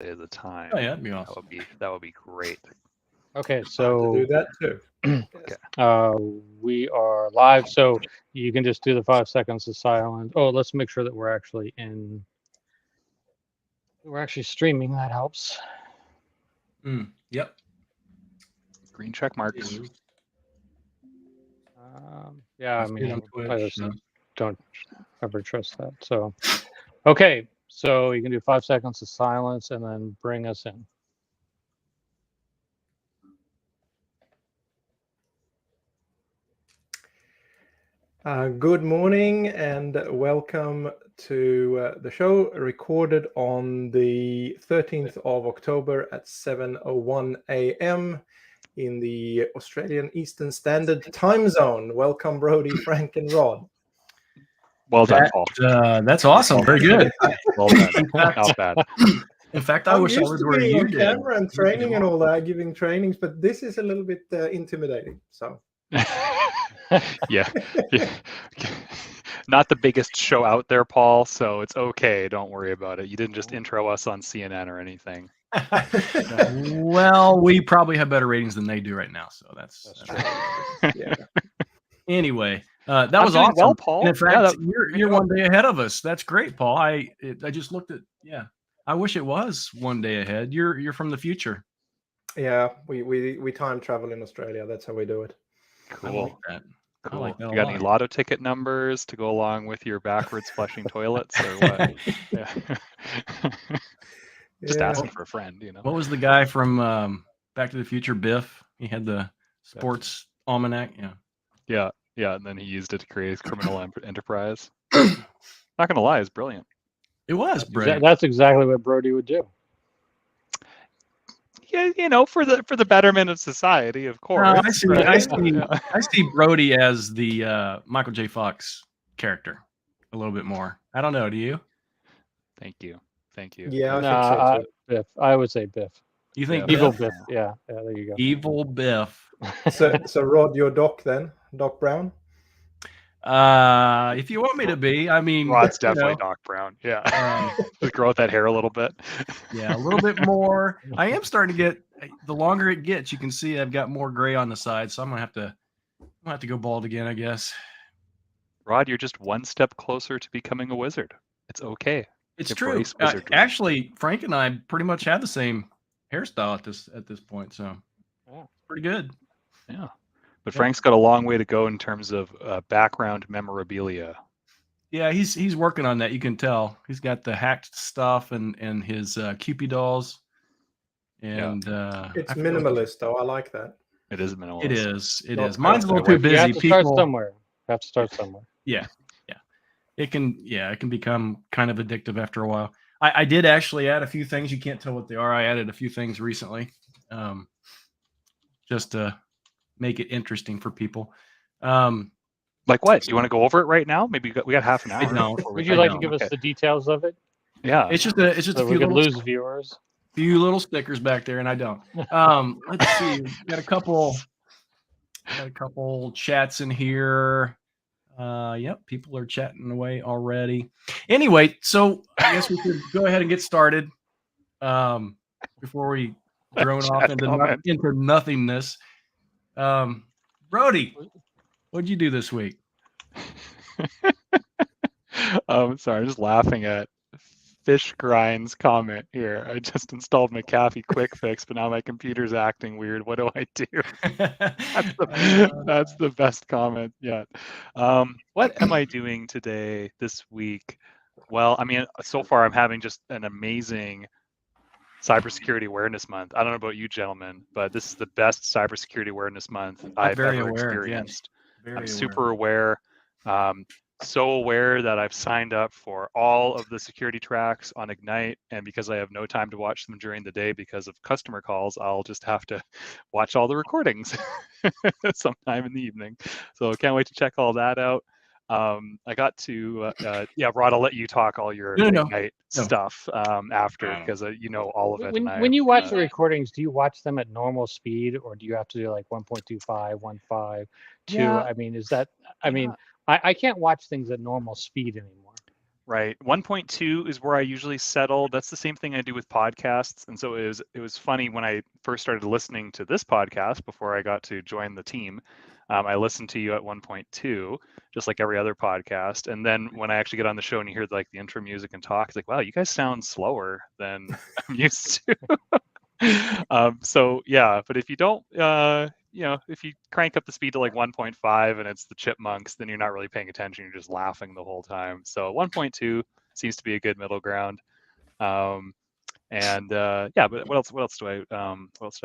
day of the time. Oh yeah, that'd be awesome. That would be great. Okay, To so do that too. we are live, so you can just do the 5 seconds of silence. Oh, let's make sure that we're actually streaming. That helps. Yep. Green check marks. Yeah, That's I good mean, on I Twitch, just don't ever trust that. So, okay, so you can do 5 seconds of silence and then bring us in. Good morning and welcome to the show, recorded on the 13th of October at 7:01 a.m. in the Australian Eastern Standard Time Zone. Welcome, Brody, Frank, and Rod. Well done, Paul. That's awesome. Very good. Well done. Not bad. In fact, I I'm wish I used was to where being you on did. camera and training and all that, giving trainings, but this is a little bit intimidating. So. yeah. Not the biggest show out there, Paul, so it's okay. Don't worry about it. You didn't just intro us on CNN or anything. Well, we probably have better ratings than they do right now, so that's true. Yeah. Anyway, that was awesome. Well, Paul. And in fact, Yeah, you're one day ahead of us. That's great, Paul. I just looked at I wish it was one day ahead. You're from the future. Yeah, we time travel in Australia. That's how we do it. Cool. I like that. Cool. I like that. You got any lotto ticket numbers to go along with your backwards flushing toilets or what? Yeah. Just asking for a friend, you know. What was the guy from Back to the Future, Biff? He had the sports almanac. Yeah, and then he used it to create his criminal enterprise. Not gonna lie, it's brilliant. It was brilliant. That's exactly what Brody would do. Yeah, you know, for the betterment of society, of course. I see Brody as the Michael J. Fox character a little bit more. I don't know. Do you? Thank you. Yeah, I think so too. Biff. I would say Biff. You think Evil Biff? Biff? Yeah, there you go. Evil Biff. So Rod, you're Doc then? Doc Brown? If you want me to be, I mean, Rod's definitely Doc Brown. Yeah, just grow out that hair a little bit. Yeah, a little bit more. I am starting to get. The longer it gets, you can see I've got more gray on the side, so I'm gonna have to go bald again, I guess. Rod, you're just one step closer to becoming a wizard. It's okay. It's true. Actually, Frank and I pretty much have the same hairstyle at this point, so pretty good. Yeah. But Frank's got a long way to go in terms of background memorabilia. Yeah, he's working on that. You can tell he's got the hacked stuff and his Cupid dolls. And it's minimalist, though. I like that. It is minimalist. It is. Mine's a little too busy. You have to start somewhere. Yeah. It can become kind of addictive after a while. I did actually add a few things. You can't tell what they are. I added a few things recently, just to make it interesting for people. Like what? Do you want to go over it right now? Maybe we got half an hour. No. Would you like to give us the details of it? Yeah. It's just a so few we could lose viewers. Few little stickers back there, and I don't. Let's see. Got a couple chats in here. Yep, people are chatting away already. Anyway, so I guess we could go ahead and get started before we drone off into nothingness. Brody, what'd you do this week? Sorry, I'm just laughing at Fish Grind's comment here. I just installed McAfee Quick Fix, but now my computer's acting weird. What do I do? That's the best comment yet. What am I doing this week? Well, I mean, so far I'm having just an amazing Cybersecurity Awareness Month. I don't know about you gentlemen, but this is the best Cybersecurity Awareness Month I've ever experienced. I'm super aware. So aware that I've signed up for all of the security tracks on Ignite, and because I have no time to watch them during the day because of customer calls, I'll just have to watch all the recordings sometime in the evening. So I can't wait to check all that out. I got to Rod, I'll let you talk all your Ignite stuff after, because you know all of it. When you watch the recordings, do you watch them at normal speed, or do you have to do like 1.25, 1.5, 2? I mean, I can't watch things at normal speed anymore. Right. 1.2 is where I usually settle. That's the same thing I do with podcasts. And so it was funny when I first started listening to this podcast before I got to join the team. I listened to you at 1.2, just like every other podcast. And then when I actually get on the show and you hear like the intro music and talk, it's like, wow, you guys sound slower than I'm used to. So yeah, but if you don't, if you crank up the speed to like 1.5 and it's the chipmunks, then you're not really paying attention. You're just laughing the whole time. So 1.2 seems to be a good middle ground. But what else did I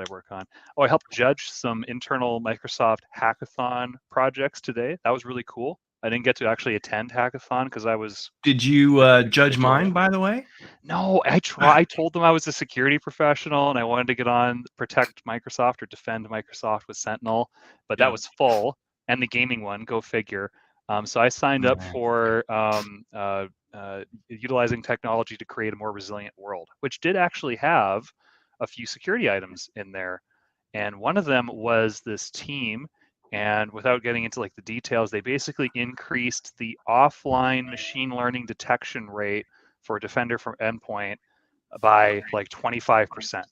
work on? Oh, I helped judge some internal Microsoft hackathon projects today. That was really cool. I didn't get to actually attend hackathon because I was. Did you judge mine, by the way? No, I told them I was a security professional and I wanted to get on protect Microsoft or defend Microsoft with Sentinel, but that was full, and the gaming one, go figure. So I signed up for utilizing technology to create a more resilient world, which did actually have a few security items in there. And one of them was this team. And without getting into like the details, they basically increased the offline machine learning detection rate for Defender from Endpoint by like 25%.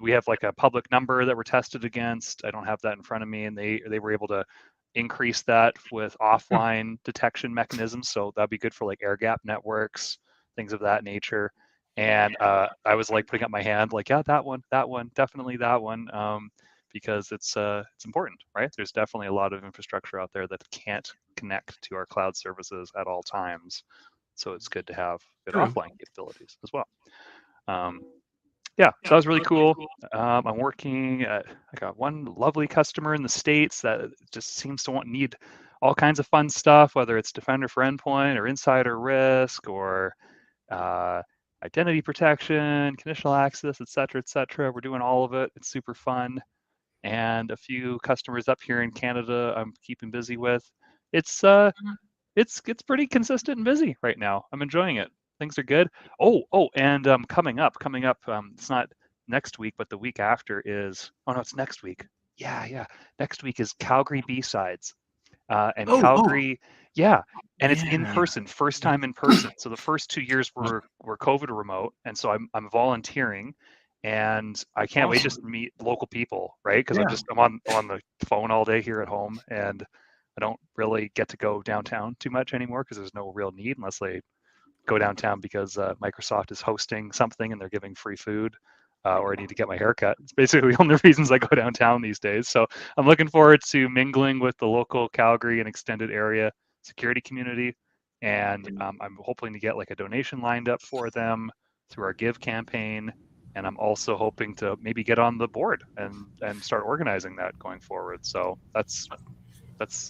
We have like a public number that we're tested against. I don't have that in front of me, and they were able to increase that with offline detection mechanisms. So that'd be good for like air gap networks, things of that nature. And I was like putting up my hand, like, yeah, that one, definitely that one. Because it's important, right? There's definitely a lot of infrastructure out there that can't connect to our cloud services at all times. So it's good to have good offline capabilities as well. So that was really cool. I'm working I got one lovely customer in the States that just seems to need all kinds of fun stuff, whether it's Defender for Endpoint or insider risk or identity protection, conditional access, et cetera, et cetera. We're doing all of it. It's super fun. And a few customers up here in Canada I'm keeping busy with. It's pretty consistent and busy right now. I'm enjoying it. Things are good. And coming up, it's not next week, but the week after is, it's next week. Yeah. Next week is Calgary B-Sides. Calgary, and it's in person, first time in person. So the first 2 years were COVID remote, and so I'm volunteering. And I can't wait just to meet local people, right? Because I'm on the phone all day here at home, and I don't really get to go downtown too much anymore because there's no real need unless they go downtown because Microsoft is hosting something and they're giving free food, or I need to get my hair cut. It's basically the only reasons I go downtown these days. So I'm looking forward to mingling with the local Calgary and extended area security community, and I'm hoping to get like a donation lined up for them through our Give campaign. And I'm also hoping to maybe get on the board and start organizing that going forward. So that's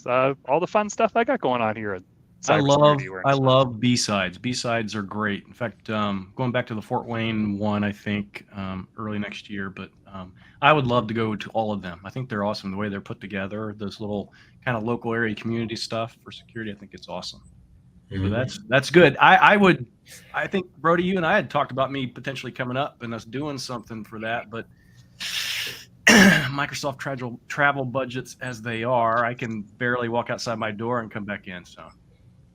all the fun stuff I got going on here. I love B-Sides. B-Sides are great. In fact, going back to the Fort Wayne one, I think early next year. But I would love to go to all of them. I think they're awesome the way they're put together. Those little kind of local area community stuff for security, I think it's awesome. So that's good. I think Brody, you and I had talked about me potentially coming up and us doing something for that, but Microsoft travel budgets as they are, I can barely walk outside my door and come back in. So,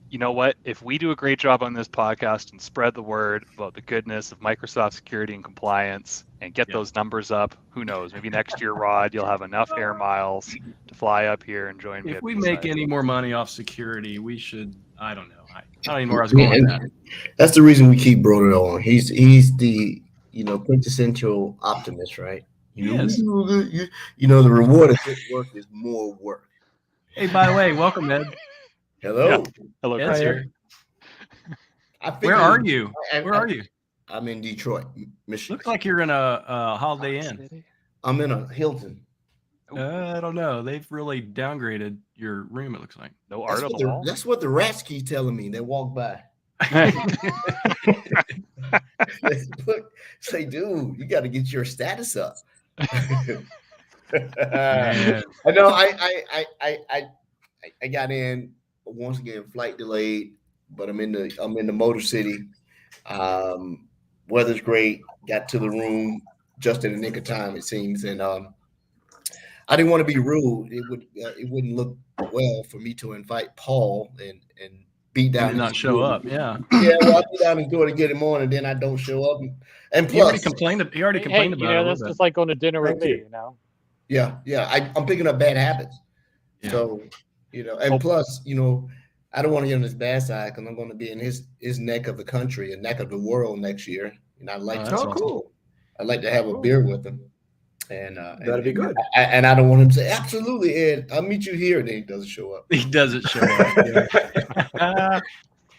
you know what? If we do a great job on this podcast and spread the word about the goodness of Microsoft security and compliance and get those numbers up, who knows? Maybe next year, Rod, you'll have enough air miles to fly up here and join me. If we make any more money off security, we should. I don't know. I don't even know where I was going with that. That's the reason we keep Broden on. He's the quintessential optimist, right? The reward of good work is more work. Hey, by the way, welcome, Ed. Hello. Yeah. Hello, Ed's Chris. here. Where are you? Where are you? I'm in Detroit, Michigan. Looks like you're in a Holiday Inn. I'm in a Hilton. I don't know. They've really downgraded your room, it looks like. No art on the wall. That's what the rats keep telling me. They walk by. Say, dude, you got to get your status up. I know. I got in once again, flight delayed, but I'm in the Motor City. Weather's great. Got to the room just in the nick of time, it seems, and I didn't want to be rude. It wouldn't look well for me to invite Paul and beat down. Did not show up. Yeah. Yeah, well, I be down his door to get him on, and then I don't show up. And plus, He already complained about it a little that's bit. just like going to dinner with Thank me, you. you know. Yeah, I'm picking up bad habits. Yeah. So, and plus, I don't want to get on his bad side because I'm going to be in his neck of the country and neck of the world next year, and I'd like that's to. awesome. Cool. I'd like to have a beer with him, and That'd be good. And I don't want him to say, "Absolutely, Ed, I'll meet you here," and then he doesn't show up. He doesn't show up.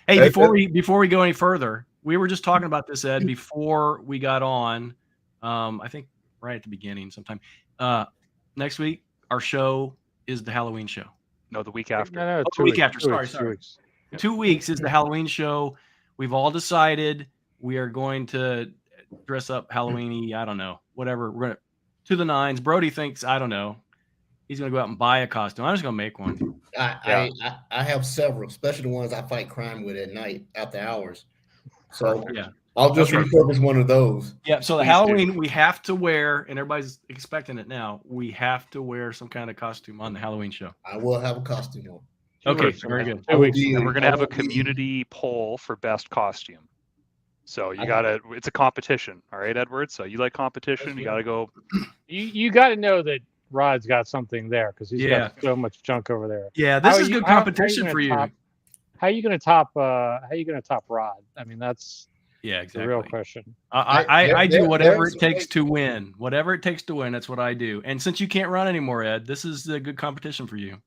Hey, before we go any further, we were just talking about this, Ed, before we got on. I think right at the beginning sometime. Next week, our show is the Halloween show. No, the week after. No, the week after. 2 weeks, Sorry. 2 weeks. 2 weeks is the Halloween show. We've all decided we are going to dress up Halloween-y, I don't know, whatever. We're going to the nines. Brody thinks, I don't know, he's going to go out and buy a costume. I'm just going to make one. I have several, especially the ones I fight crime with at night after hours. So Yeah. I'll just repurpose one of those. Yeah. So the Halloween, we have to wear, and everybody's expecting it now, we have to wear some kind of costume on the Halloween show. I will have a costume on. Okay. Very good. 2 weeks. And we're going to have a community poll for best costume. So it's a competition. All right, Edward. So you like competition. You got to go. You got to know that Rod's got something there because he's got so much junk over there. Yeah. This is good competition for you. How are you going to top Rod? I mean, that's exactly the real question. I do whatever it takes to win. Whatever it takes to win, that's what I do. And since you can't run anymore, Ed, this is a good competition for you.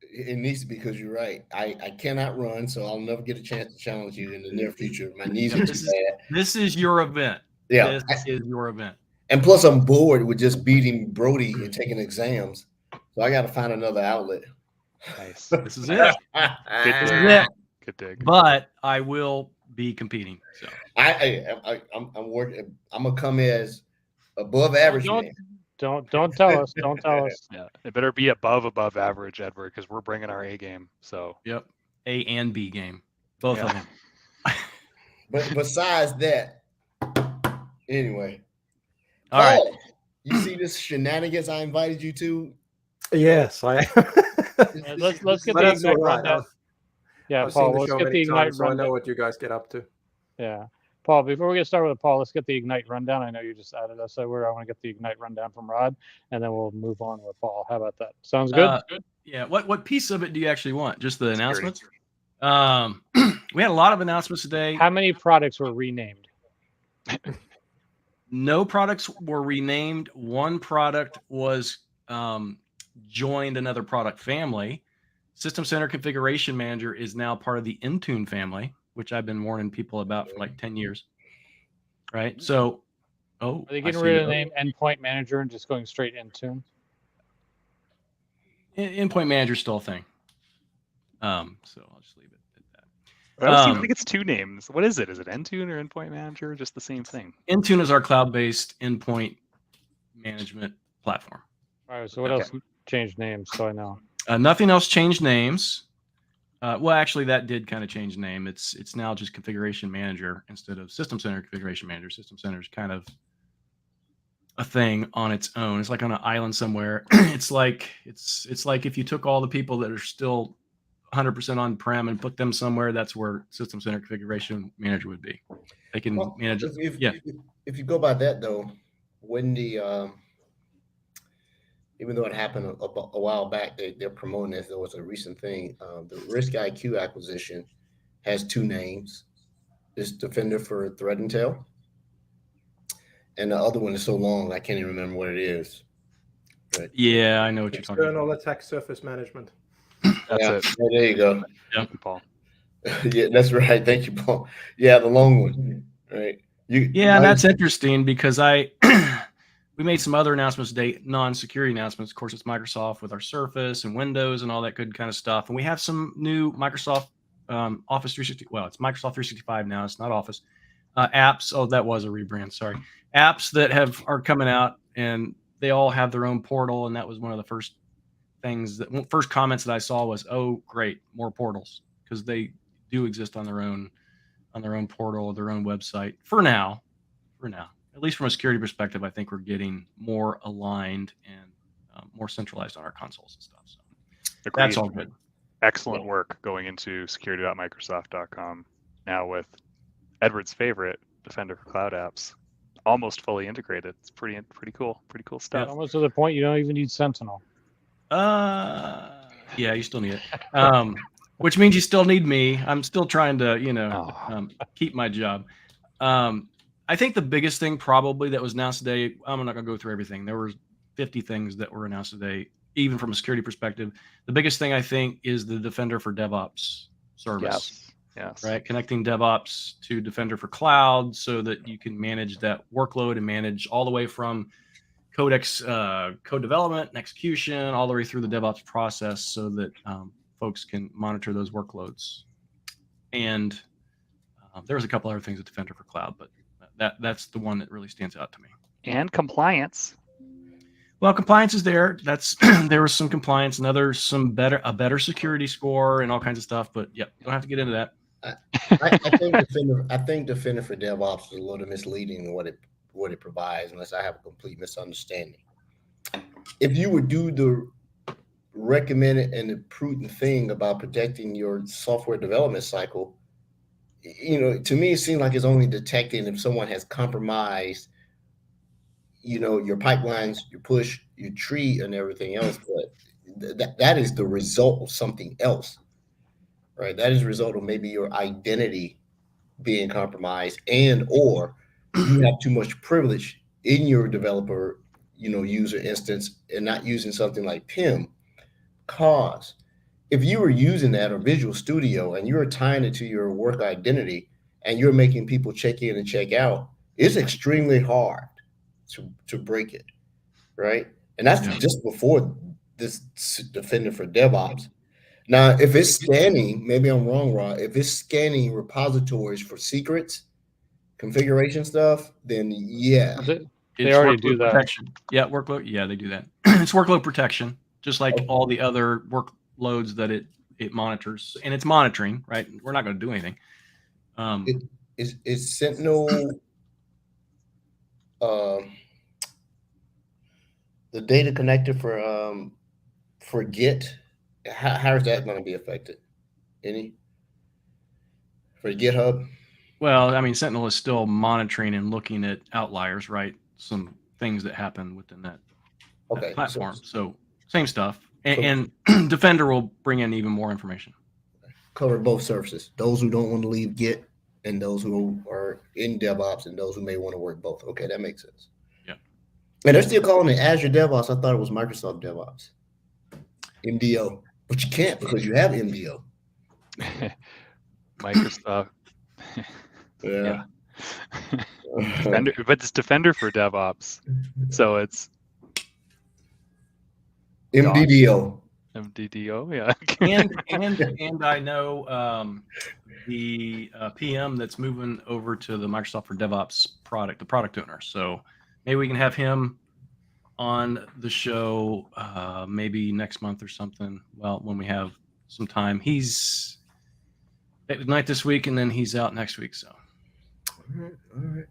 It needs to be because you're right. I cannot run, so I'll never get a chance to challenge you in the near future. My knees are too bad. This is your event. Yeah. This is your event. And plus, I'm bored with just beating Brody and taking exams. So I got to find another outlet. Nice. This is it. Good dig. But I will be competing. So I'm working. I'm gonna come as above average. Don't tell us. Don't tell us. Yeah, it better be above average, Edward, because we're bringing our A game. So yep, A and B game, both of them. But besides that, anyway. All right. You see this shenanigans I invited you to? Yes, I. Let's get the Ignite rundown. Yeah, I've Paul. seen the Let's show get the many Ignite times, so I rundown. know what you guys get up to. Yeah, Paul. Before we get started with Paul, let's get the Ignite rundown. I know you just added us over. I want to get the Ignite rundown from Rod, and then we'll move on with Paul. How about that? Sounds good. Yeah. What piece of it do you actually want? Just the announcements? We had a lot of announcements today. How many products were renamed? No products were renamed. One product was joined another product family. System Center Configuration Manager is now part of the Intune family, which I've been warning people about for like 10 years. Right? So, are they getting rid of the name Endpoint Manager and just going straight Intune? Endpoint Manager is still a thing. So I'll just leave it at that. I think it's two names. What is it? Is it Intune or Endpoint Manager? Just the same thing. Intune is our cloud-based endpoint management platform. All right. So what else changed names? So I know. Nothing else changed names. Well, actually, that did kind of change name. It's now just Configuration Manager instead of System Center Configuration Manager. System Center is kind of a thing on its own. It's like on an island somewhere. It's like if you took all the people that are still 100% on-prem and put them somewhere, that's where System Center Configuration Manager would be. They can manage it. If you go by that, though, when the even though it happened a while back, they're promoting this. There was a recent thing. The Risk IQ acquisition has two names. It's Defender for Threat Intel. And the other one is so long, I can't even remember what it is. But yeah, I know what you're talking about. External Attack Surface Management. That's it. Yeah, there you go. Thank you, Paul. Yeah, that's right. Thank you, Paul. Yeah, the long one. Right. That's interesting because we made some other announcements today, non-security announcements. Of course, it's Microsoft with our Surface and Windows and all that good kind of stuff. And we have some new Microsoft Office 360. Well, it's Microsoft 365 now. It's not Office apps. Oh, that was a rebrand. Sorry. Apps that are coming out, and they all have their own portal. And that was one of the first comments that I saw was, "Oh, great, more portals," because they do exist on their own portal, their own website for now. At least from a security perspective, I think we're getting more aligned and more centralized on our consoles and stuff. So that's all good. excellent work going into security.microsoft.com now with Edward's favorite, Defender for Cloud Apps, almost fully integrated. It's pretty cool. Pretty cool stuff. Almost to the point you don't even need Sentinel. Yeah, you still need it. Which means you still need me. I'm still trying to, keep my job. I think the biggest thing probably that was announced today, I'm not going to go through everything. There were 50 things that were announced today, even from a security perspective. The biggest thing I think is the Defender for DevOps service. Yes. Right. Connecting DevOps to Defender for Cloud so that you can manage that workload and manage all the way from code development and execution all the way through the DevOps process so that folks can monitor those workloads. And there's a couple other things with Defender for Cloud, but that's the one that really stands out to me. And compliance. Well, compliance is there. There was some compliance and a better security score and all kinds of stuff. But yeah, don't have to get into that. I think Defender for DevOps is a little misleading in what it provides, unless I have a complete misunderstanding. If you would do the recommended and the prudent thing about protecting your software development cycle, to me it seems like it's only detecting if someone has compromised, your pipelines, your push, your tree, and everything else. But that is the result of something else, right? That is a result of maybe your identity being compromised, or you have too much privilege in your developer, user instance, and not using something like PIM. Cause if you were using that or Visual Studio and you're tying it to your work identity and you're making people check in and check out, it's extremely hard to break it, right? And that's just before this Defender for DevOps. Now, if it's scanning, maybe I'm wrong, Rod, if it's scanning repositories for secrets, configuration stuff, then yeah. They already do that. Protection. Yeah, workload. Yeah, they do that. It's workload protection, just like all the other workloads that it monitors, and it's monitoring, right? We're not going to do anything. Is Sentinel the data connector for Git? How is that going to be affected? Any for GitHub? Well, I mean, Sentinel is still monitoring and looking at outliers, right? Some things that happen within that platform. So same stuff. And Defender will bring in even more information. Cover both services. Those who don't want to leave Git and those who are in DevOps and those who may want to work both. Okay, that makes sense. Yeah. And they're still calling it Azure DevOps. I thought it was Microsoft DevOps. MDO. But you can't because you have MDO. Microsoft. Yeah. Defender, but it's Defender for DevOps. So it's MDDO. MDDO, yeah. and I know the PM that's moving over to the Microsoft for DevOps product, the product owner. So maybe we can have him on the show maybe next month or something. Well, when we have some time. He's at Ignite this week, and then he's out next week. So. All right.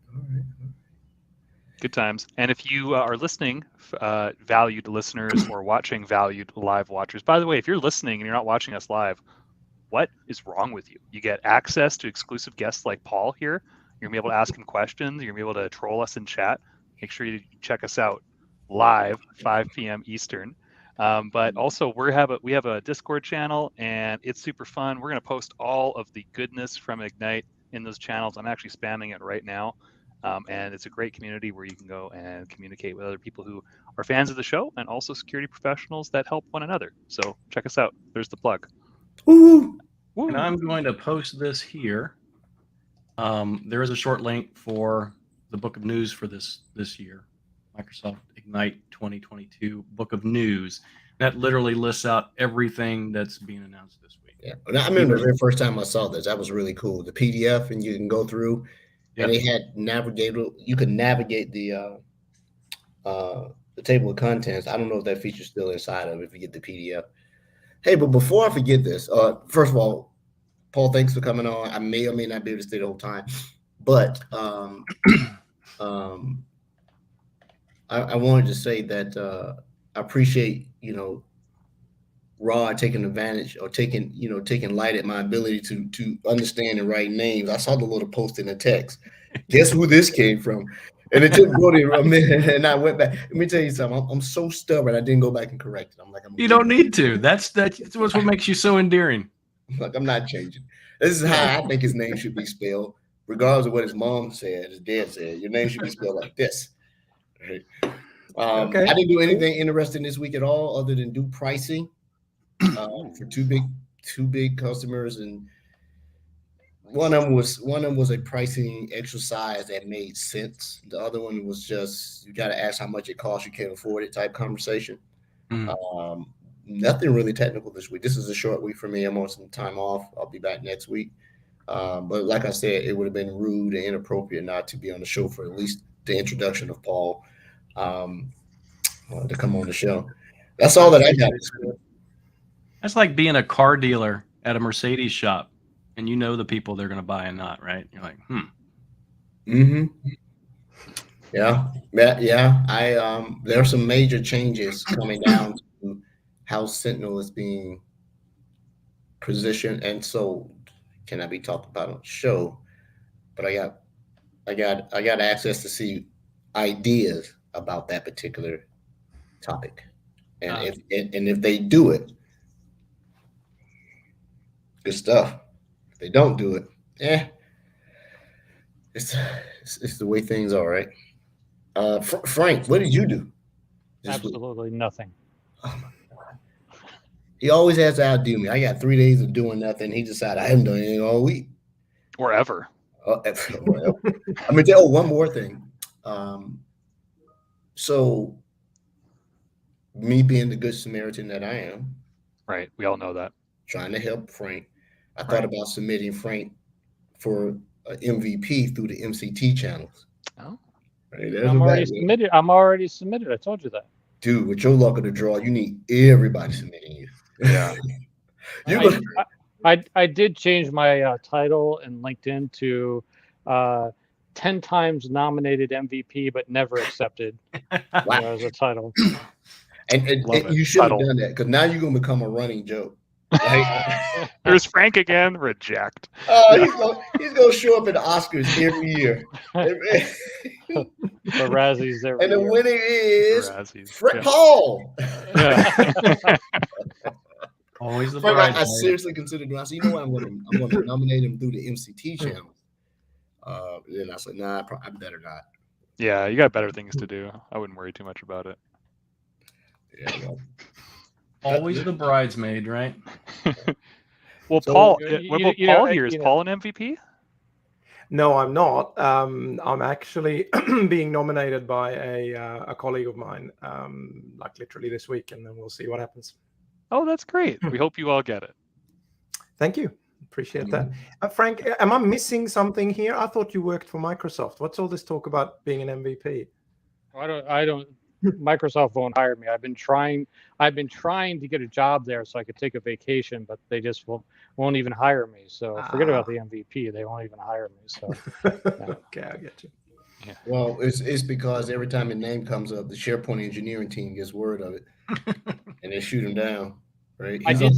Good times. And if you are listening, valued listeners, or watching, valued live watchers, by the way, if you're listening and you're not watching us live, what is wrong with you? You get access to exclusive guests like Paul here. You're going to be able to ask him questions. You're going to be able to troll us in chat. Make sure you check us out live, 5 p.m. Eastern. But also we have a Discord channel, and it's super fun. We're going to post all of the goodness from Ignite in those channels. I'm actually spamming it right now. And it's a great community where you can go and communicate with other people who are fans of the show and also security professionals that help one another. So check us out. There's the plug. Woo! And I'm going to post this here. There is a short link for the book of news for this year, Microsoft Ignite 2022 book of news. That literally lists out everything that's being announced this week. Yeah, I remember the very first time I saw this. That was really cool. The PDF, and you can go through. And they had you could navigate the table of contents. I don't know if that feature's still inside of it if you get the PDF. Hey, but before I forget this, first of all, Paul, thanks for coming on. I may or may not be able to stay the whole time, but I wanted to say that I appreciate, Rod taking advantage or taking light at my ability to understand and write names. I saw the little post in the text. Guess who this came from? And it took Brody a minute, and I went back. Let me tell you something. I'm so stubborn. I didn't go back and correct it. I'm like, you don't need to. That's what makes you so endearing. Like, I'm not changing. This is how I think his name should be spelled, regardless of what his mom said, his dad said. Your name should be spelled like this. Right? Okay. I didn't do anything interesting this week at all, other than do pricing for two big customers, and one of them was a pricing exercise that made sense. The other one was just, you got to ask how much it costs, you can't afford it type conversation. Nothing really technical this week. This is a short week for me. I'm on some time off. I'll be back next week. But like I said, it would have been rude and inappropriate not to be on the show for at least the introduction of Paul to come on the show. That's all that I got this week. That's like being a car dealer at a Mercedes shop, and you know the people they're going to buy and not, right? You're like, Yeah. There are some major changes coming down to how Sentinel is being positioned and sold. Cannot be talked about on the show, but I got access to see ideas about that particular topic, and if they do it, good stuff. If they don't do it, it's the way things are, right? Frank, what did you do? Absolutely nothing. Oh my God. He always has to outdo me. I got 3 days of doing nothing. He decided I haven't done anything all week. Or ever. I mean, one more thing. So me being the good Samaritan that I am, right? We all know that. Trying to help Frank. I thought about submitting Frank for MVP through the MCT channels. Oh, right, I'm already submitted. I told you that. Dude, with your luck of the draw, you need everybody submitting you. Yeah. I did change my title in LinkedIn to 10 times nominated MVP, but never accepted as a title. And you should have done that, because now you're going to become a running joke. Right? There's Frank again. Reject. He's going to show up at the Oscars every year. The Razzies every and the year. winner is Razzies. Paul. Yeah. Always the Frank, bride. I seriously considered doing. I said, you know what? I'm going to nominate him through the MCT channel. Then I said, nah, I better not. Yeah, you got better things to do. I wouldn't worry too much about it. Yeah. Well. Always the bridesmaid, right? Well, So, Paul, you- what about you Paul know, here? Is you know. Paul an MVP? No, I'm not. I'm actually being nominated by a colleague of mine, like literally this week, and then we'll see what happens. Oh, that's great. We hope you all get it. Thank you. Appreciate that. Frank, am I missing something here? I thought you worked for Microsoft. What's all this talk about being an MVP? I don't. Microsoft won't hire me. I've been trying to get a job there so I could take a vacation, but they just won't even hire me. So forget about the MVP. They won't even hire me. So Okay, I get you. Yeah. Well, it's because every time your name comes up, the SharePoint engineering team gets word of it, and they shoot him down. Right? I did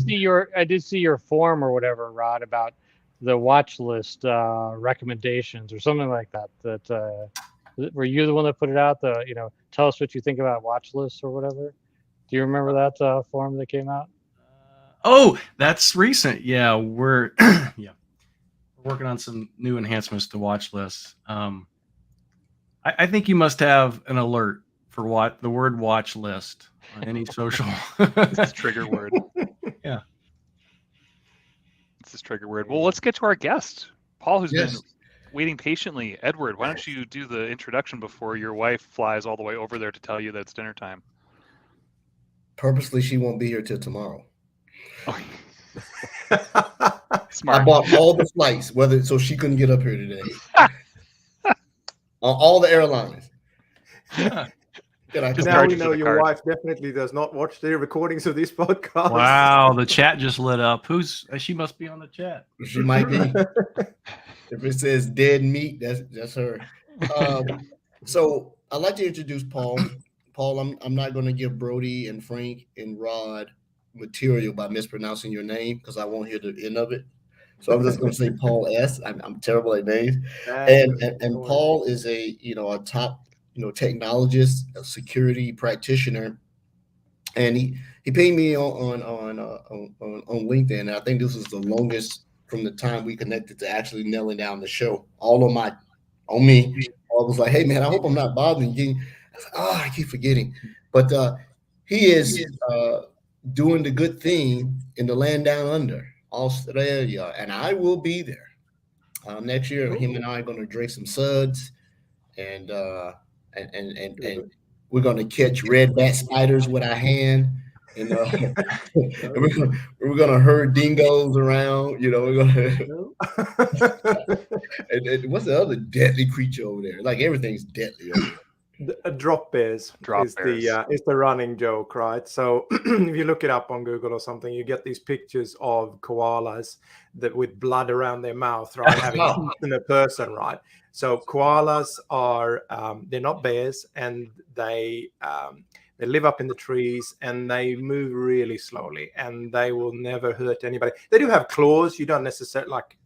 see your form or whatever, Rod, about the watch list recommendations or something like that. Were you the one that put it out? Tell us what you think about watch lists or whatever. Do you remember that form that came out? Oh, that's recent. Yeah, we're working on some new enhancements to watch lists. I think you must have an alert for the word watch list on any social. It's trigger word. Yeah. It's this trigger word. Well, let's get to our guest, Paul, who's Yes. been waiting patiently. Edward, why don't you do the introduction before your wife flies all the way over there to tell you that it's dinner time? Purposely, she won't be here till tomorrow. Oh, I smart. bought all the flights, so she couldn't get up here today. On all the airlines. Yeah. Now Now we know your wife definitely does not watch the recordings of this podcast. Wow, the chat just lit up. She must be on the chat. She might be. If it says dead meat, that's her. So I'd like to introduce Paul. Paul, I'm not going to give Brody and Frank and Rod material by mispronouncing your name because I won't hear the end of it. So I'm just going to say Paul S. I'm terrible at names. And Paul is a top technologist, a security practitioner, and he paid me on LinkedIn. And I think this was the longest from the time we connected to actually nailing down the show. All on me. I was like, hey man, I hope I'm not bothering you. I was like, oh, I keep forgetting. But he is doing the good thing in the land down under, Australia, and I will be there next year. Him and I are going to drink some suds, and we're going to catch red bat spiders with our hand, and we're going to herd dingoes around. We're going to. and what's the other deadly creature over there? Like everything's deadly over there. Drop bears is the running joke, right? So if you look it up on Google or something, you get these pictures of koalas that with blood around their mouth, right, having eaten a person, right? So koalas are they're not bears, and they live up in the trees, and they move really slowly, and they will never hurt anybody. They do have claws. You don't necessarily like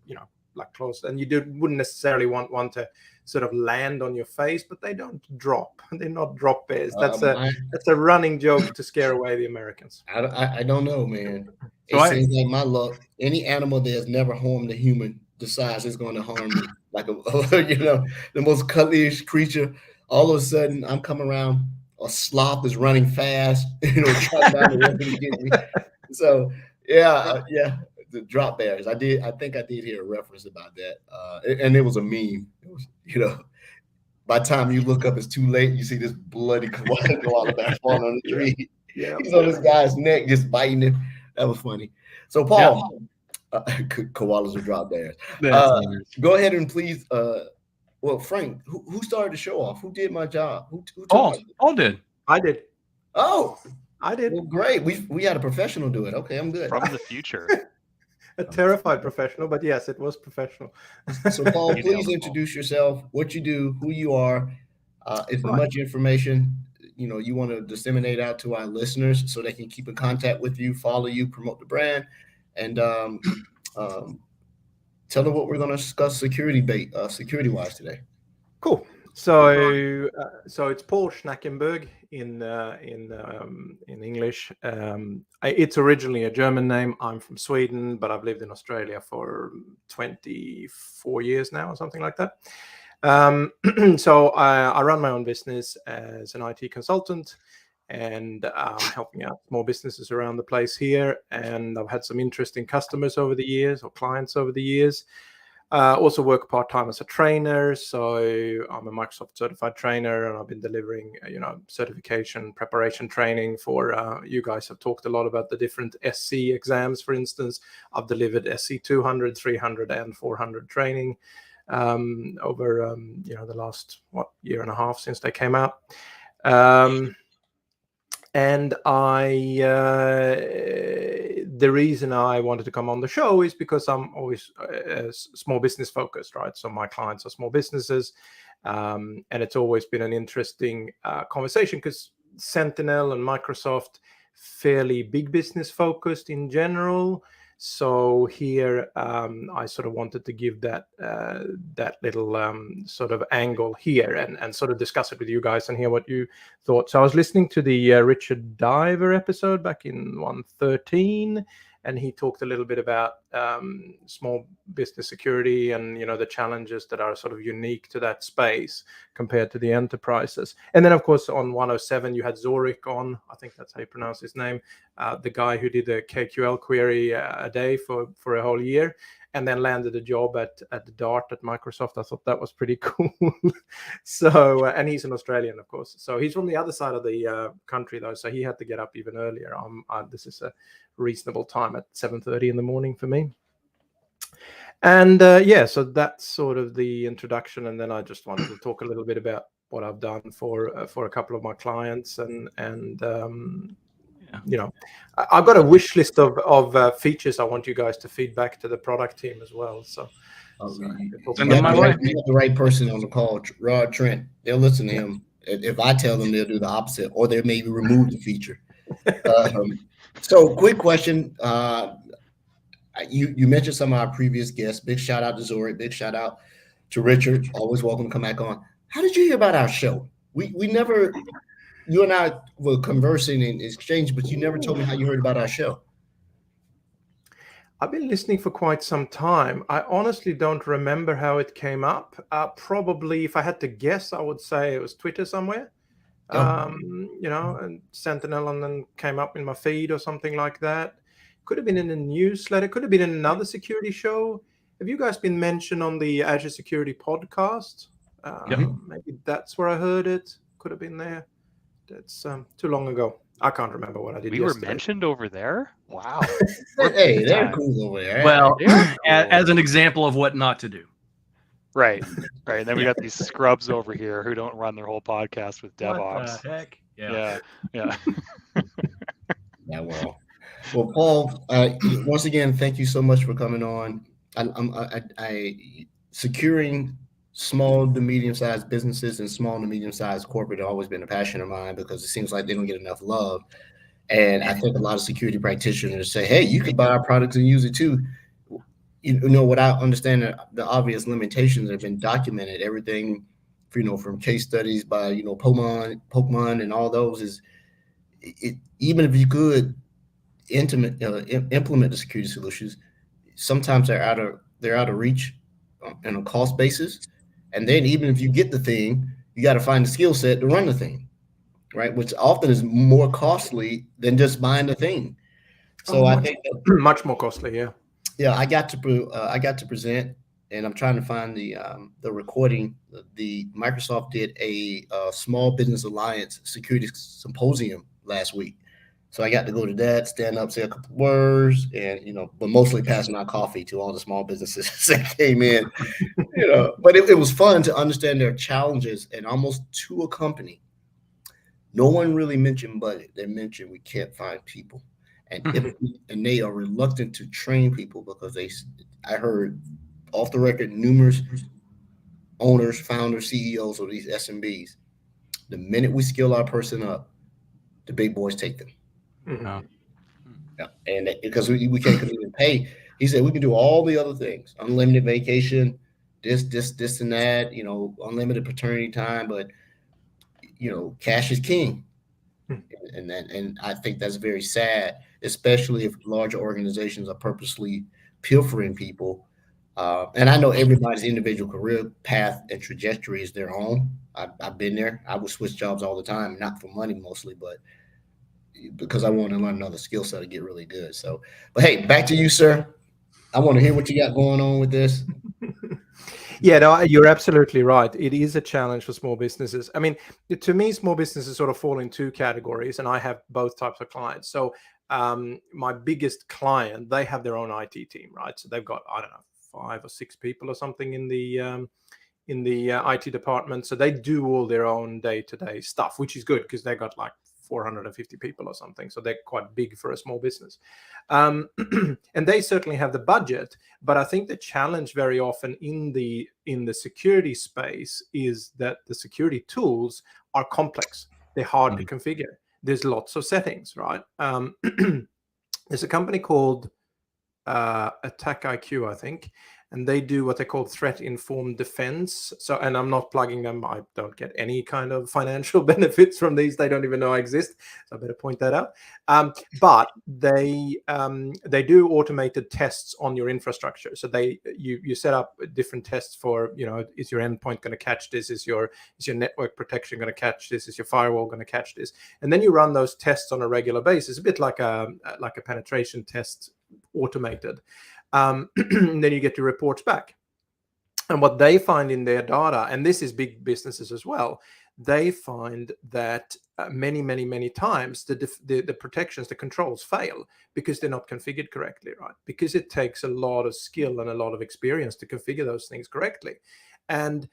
claws, and you wouldn't necessarily want one to sort of land on your face, but they don't drop. They're not drop bears. That's a running joke to scare away the Americans. I don't know, man. It seems like my luck. Any animal that has never harmed a human decides it's going to harm me. Like the most cuddliest creature. All of a sudden, I'm coming around. A sloth is running fast. Trying down the road to get me. So yeah. The drop bears. I think I did hear a reference about that. And it was a meme. It was, by the time you look up, it's too late. You see this bloody koala bear falling on the tree. Yeah. He's on this guy's neck, just biting him. That was funny. So, Paul, koalas are drop bears. Go ahead and please. Well, Frank, who started the show off? Who did my job? Who Paul did. I did. Oh, I did. Well, great. We had a professional do it. Okay, I'm good. From the future. A terrified professional, but yes, it was professional. So, Paul, please introduce yourself, what you do, who you are. If much information you want to disseminate out to our listeners so they can keep in contact with you, follow you, promote the brand, and tell them what we're going to discuss security-wise today. Cool. So it's Paul Schnackenburg in English. It's originally a German name. I'm from Sweden, but I've lived in Australia for 24 years now, or something like that. So I run my own business as an IT consultant, and I'm helping out small businesses around the place here. And I've had some interesting customers over the years, or clients over the years. Also work part-time as a trainer. So I'm a Microsoft certified trainer, and I've been delivering, certification preparation training for, you guys have talked a lot about the different SC exams, for instance. I've delivered SC 200, 300, and 400 training over, the last, year and a half since they came out. And the reason I wanted to come on the show is because I'm always small business focused, right? So my clients are small businesses, and it's always been an interesting conversation because Sentinel and Microsoft, fairly big business focused in general. So here I sort of wanted to give that little sort of angle here and sort of discuss it with you guys and hear what you thought. So I was listening to the Richard Diver episode back in 113, and he talked a little bit about small business security and the challenges that are sort of unique to that space compared to the enterprises. And then of course on 107 you had Zorik on, I think that's how you pronounce his name, the guy who did a KQL query a day for a whole year, and then landed a job at the Dart at Microsoft. I thought that was pretty cool. So, and he's an Australian, of course. So he's from the other side of the country, though. So he had to get up even earlier. This is a reasonable time at 7:30 in the morning for me. And so that's sort of the introduction. And then I just wanted to talk a little bit about what I've done for a couple of my clients, and I've got a wish list of features I want you guys to feed back to the product team as well. So send them my way. You have the right person on the call, Rod Trent. They'll listen to him. If I tell them, they'll do the opposite, or they maybe remove the feature. So, quick question. You mentioned some of our previous guests. Big shout out to Zori. Big shout out to Richard. Always welcome to come back on. How did you hear about our show? We never. You and I were conversing in exchange, but you never told me how you heard about our show. I've been listening for quite some time. I honestly don't remember how it came up. Probably, if I had to guess, I would say it was Twitter somewhere. Oh. And Sentinel, and then came up in my feed or something like that. Could have been in a newsletter. Could have been in another security show. Have you guys been mentioned on the Azure Security podcast? Maybe that's where I heard it. Could have been there. That's too long ago. I can't remember what I did. We were mentioned over there. Wow. Hey, they're cool over there. Well, Cool. as an example of what not to do. Right. And then we got these scrubs over here who don't run their whole podcast with DevOps. What the heck? Yeah. Yeah, well, Paul, once again, thank you so much for coming on. I securing small to medium-sized businesses and small to medium-sized corporate have always been a passion of mine because it seems like they don't get enough love. And I think a lot of security practitioners say, hey, you could buy our products and use it too. Without understanding the obvious limitations that have been documented, everything, from case studies by, Pokemon and all those is, even if you could implement the security solutions, sometimes they're out of reach on a cost basis. And then even if you get the thing, you got to find the skill set to run the thing, right? Which often is more costly than just buying the thing. So I think much more costly. Yeah. Yeah, I got to present, and I'm trying to find the recording. The Microsoft did a Small Business Alliance Security Symposium last week, so I got to go to that, stand up, say a couple words, and but mostly passing out coffee to all the small businesses that came in. But it was fun to understand their challenges, and almost to a company, no one really mentioned budget. They mentioned we can't find people. And they are reluctant to train people because I heard off the record numerous owners, founders, CEOs of these SMBs. The minute we skill our person up, the big boys take them. Mm-hmm. Yeah. And because we can't even pay, he said we can do all the other things: unlimited vacation, this and that, unlimited paternity time, but cash is king. And I think that's very sad, especially if larger organizations are purposely pilfering people. And I know everybody's individual career path and trajectory is their own. I've been there. I would switch jobs all the time, not for money mostly, but because I want to learn another skill set to get really good. So, but hey, back to you, sir. I want to hear what you got going on with this. Yeah, no, you're absolutely right. It is a challenge for small businesses. I mean, to me, small businesses sort of fall in two categories, and I have both types of clients. So my biggest client, they have their own IT team, right? So they've got, I don't know, 5 or 6 people or something in the IT department. So they do all their own day-to-day stuff, which is good because they got like 450 people or something. So they're quite big for a small business. And they certainly have the budget. But I think the challenge very often in the security space is that the security tools are complex. They're hard to configure. There's lots of settings, right? There's a company called Attack IQ, I think, and they do what they call threat-informed defense. So, and I'm not plugging them. I don't get any kind of financial benefits from these. They don't even know I exist. So I better point that out. But they do automated tests on your infrastructure. So you set up different tests for, is your endpoint going to catch this? Is your network protection going to catch this? Is your firewall going to catch this? And then you run those tests on a regular basis, a bit like a penetration test, automated. And then you get your reports back. And what they find in their data, and this is big businesses as well, they find that many times the protections, the controls fail because they're not configured correctly, right? Because it takes a lot of skill and a lot of experience to configure those things correctly. And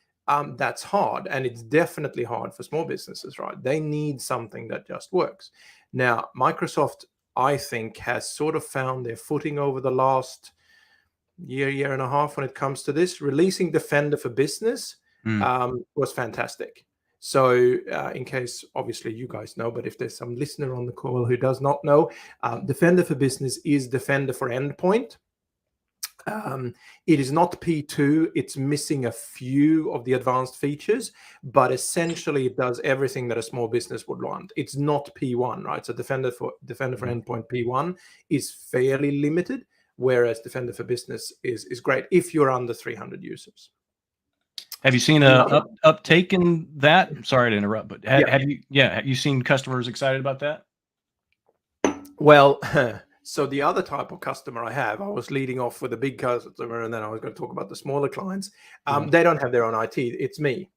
that's hard. And it's definitely hard for small businesses, right? They need something that just works. Now, Microsoft, I think, has sort of found their footing over the last year and a half when it comes to this. Releasing Defender for Business was fantastic So in case, obviously, you guys know, but if there's some listener on the call who does not know, Defender for Business is Defender for Endpoint. It is not P2. It's missing a few of the advanced features, but essentially it does everything that a small business would want. It's not P1, right? So Defender for Endpoint P1 is fairly limited, whereas Defender for Business is great if you're under 300 users. Have you seen a uptake in that? I'm sorry to interrupt, but have you seen customers excited about that? Well, so the other type of customer I was leading off with a big customer, and then I was going to talk about the smaller clients. They don't have their own IT. It's me.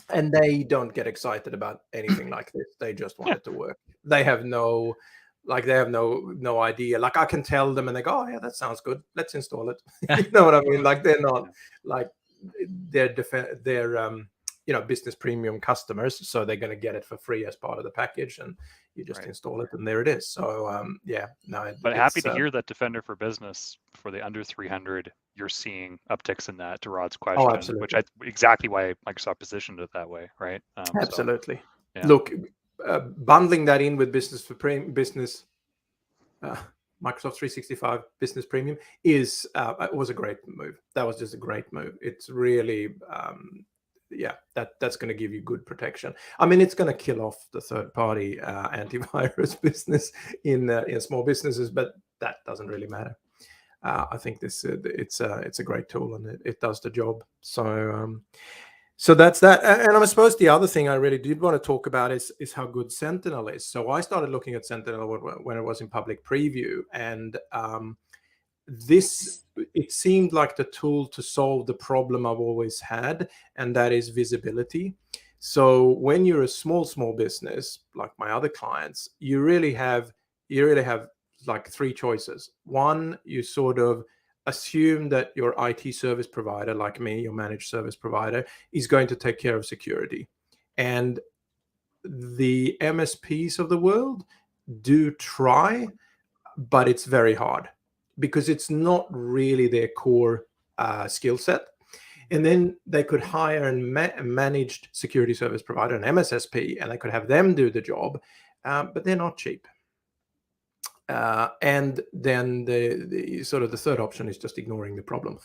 And they don't get excited about anything like this. They just want it to work. They have no idea. Like, I can tell them and they go, oh yeah, that sounds good. Let's install it. You know what I mean? Like, they're not like they're business premium customers, so they're going to get it for free as part of the package, and you just install it and there it is. So but happy to hear that Defender for Business for the under 300, you're seeing upticks in that, to Rod's question, which exactly why Microsoft positioned it that way, right? Absolutely. So, yeah. Look, bundling that in with Microsoft 365 Business Premium was a great move. That was just a great move. It's really that's going to give you good protection. I mean, it's going to kill off the third-party antivirus business in small businesses, but that doesn't really matter. I think it's a great tool, and it does the job. So that's that. And I suppose the other thing I really did want to talk about is how good Sentinel is. So I started looking at Sentinel when it was in public preview, and it seemed like the tool to solve the problem I've always had, and that is visibility. So when you're a small business like my other clients, you really have like three choices. One, you sort of assume that your IT service provider, like me, your managed service provider, is going to take care of security. And the MSPs of the world do try, but it's very hard because it's not really their core skill set. And then they could hire a managed security service provider, an MSSP, and they could have them do the job, but they're not cheap. And then the sort of the third option is just ignoring the problem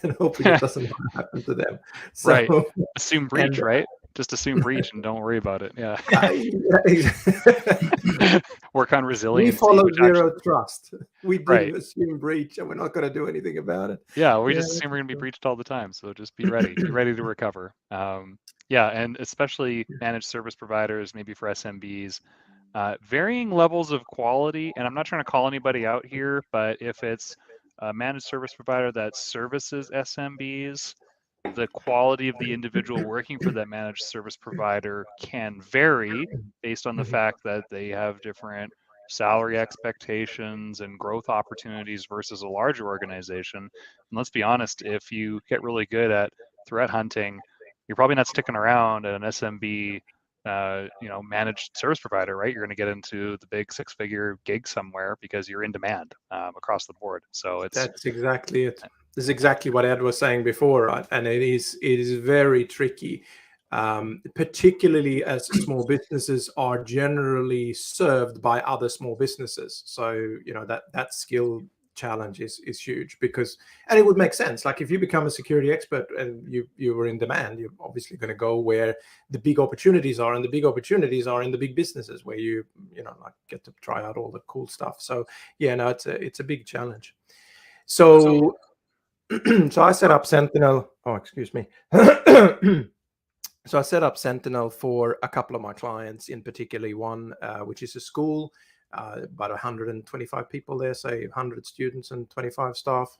and hoping it doesn't happen to them. So, right. Assume breach, right? Just assume breach and don't worry about it. Yeah. Work on resilience. We follow zero trust. We do assume breach, and we're not going to do anything about it. Yeah, we just assume we're going to be breached all the time. So just be ready. Be ready to recover. And especially managed service providers, maybe for SMBs. Varying levels of quality, and I'm not trying to call anybody out here, but if it's a managed service provider that services SMBs, the quality of the individual working for that managed service provider can vary based on the fact that they have different salary expectations and growth opportunities versus a larger organization. And let's be honest, if you get really good at threat hunting, you're probably not sticking around at an SMB managed service provider, right? You're going to get into the big 6-figure gig somewhere because you're in demand across the board. So that's exactly it. This is exactly what Ed was saying before, right? And it is very tricky, particularly as small businesses are generally served by other small businesses. So that skill challenge is huge and it would make sense. Like, if you become a security expert and you were in demand, you're obviously going to go where the big opportunities are, and the big opportunities are in the big businesses where you get to try out all the cool stuff. So it's a big challenge. So I set up Sentinel. Oh, excuse me. So I set up Sentinel for a couple of my clients, in particular one which is a school. About 125 people there, say 100 students and 25 staff.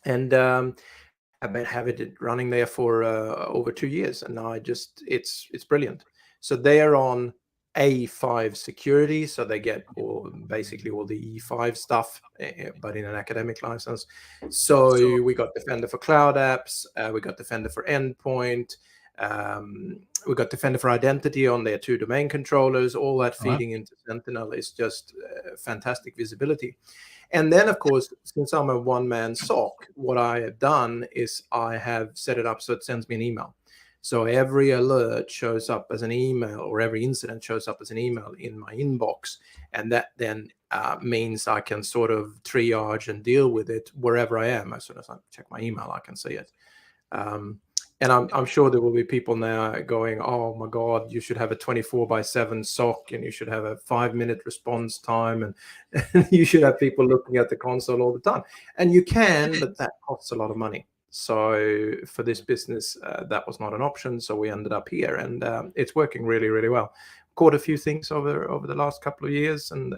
And I've been having it running there for over 2 years. And now it's brilliant. So they are on A5 security. So they get basically all the E5 stuff, but in an academic license. So we got Defender for Cloud Apps. We got Defender for Endpoint. We got Defender for Identity on their 2 domain controllers. All that feeding into Sentinel is just fantastic visibility. And then, of course, since I'm a one-man SOC, what I have done is I have set it up so it sends me an email. So every alert shows up as an email, or every incident shows up as an email in my inbox. And that then means I can sort of triage and deal with it wherever I am. As soon as I check my email, I can see it. And I'm sure there will be people now going, oh my God, you should have a 24/7 SOC, and you should have a 5-minute response time, and you should have people looking at the console all the time. And you can, but that costs a lot of money. So for this business, that was not an option. So we ended up here, and it's working really, really well. Caught a few things over the last couple of years, and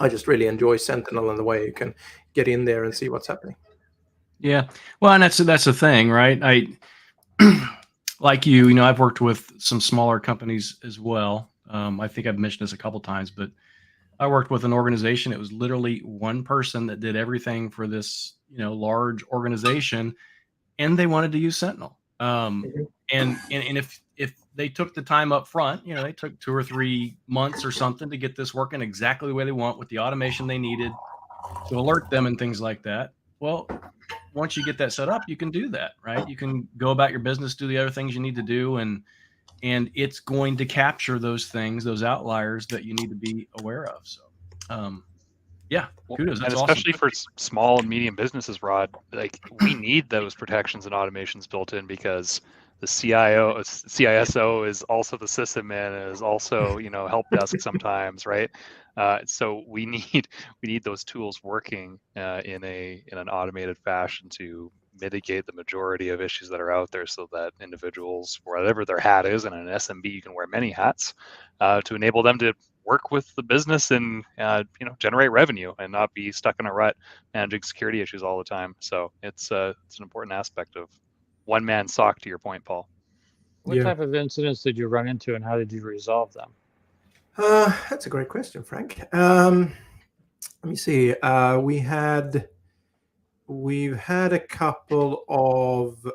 I just really enjoy Sentinel and the way you can get in there and see what's happening. Yeah. Well, and that's the thing, right? I like you know, I've worked with some smaller companies as well. I think I've mentioned this a couple times, but I worked with an organization. It was literally one person that did everything for this, you know, large organization, and they wanted to use Sentinel. And if they took the time up front, you know, they took 2 or 3 months or something to get this working exactly the way they want with the automation they needed to alert them and things like that. Well, once you get that set up, you can do that, right? You can go about your business, do the other things you need to do, and it's going to capture those things, those outliers that you need to be aware of. So, yeah, kudos. That's and especially awesome. for small and medium businesses, Rod, like we need those protections and automations built in, because the CISO is also the sysadmin, and is also, you know, help desk sometimes, right? So we need those tools working in an automated fashion to mitigate the majority of issues that are out there, so that individuals, whatever their hat is, and in an SMB you can wear many hats, to enable them to work with the business and you know, generate revenue and not be stuck in a rut managing security issues all the time. So it's an important aspect of one man SOC, to your point, Paul. What type of incidents did you run into, and how did you resolve them? That's a great question, Frank. Let me see. We've had a couple of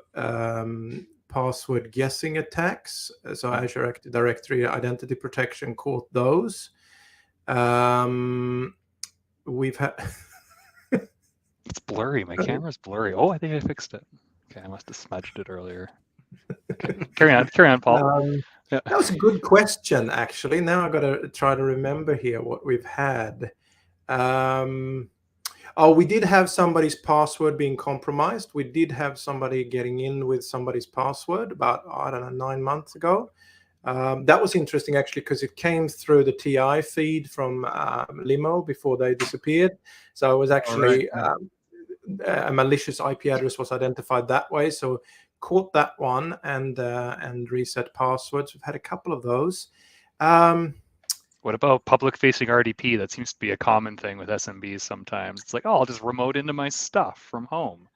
password guessing attacks. So Azure Active Directory Identity Protection caught those. We've had. It's blurry. My camera's blurry. Oh, I think I fixed it. Okay, I must have smudged it earlier. Okay. Carry on, Paul. Yeah. That was a good question, actually. Now I've got to try to remember here what we've had. Oh, we did have somebody's password being compromised. We did have somebody getting in with somebody's password about, I don't know, 9 months ago. That was interesting, actually, because it came through the TI feed from Limo before they disappeared. So it was actually a malicious IP address was identified that way. So caught that one and reset passwords. We've had a couple of those. What about public-facing RDP? That seems to be a common thing with SMBs sometimes. It's like, oh, I'll just remote into my stuff from home.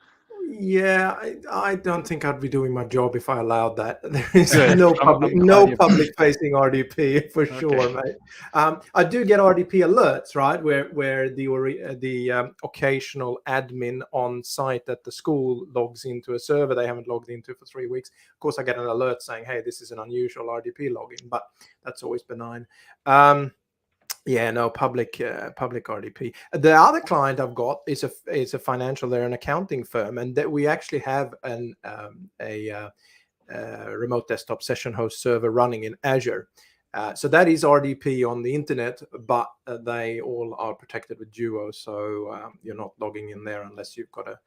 Yeah, I don't think I'd be doing my job if I allowed that. There is Good. no I'm public-facing RDP for sure, mate. I do get RDP alerts, right, where the occasional admin on site at the school logs into a server they haven't logged into for 3 weeks. Of course, I get an alert saying, "Hey, this is an unusual RDP login," but that's always benign. Yeah, no, public RDP. The other client I've got is a financial, they're an accounting firm, and that we actually have a remote desktop session host server running in Azure. So that is RDP on the internet, but they all are protected with Duo. So you're not logging in there unless you've got a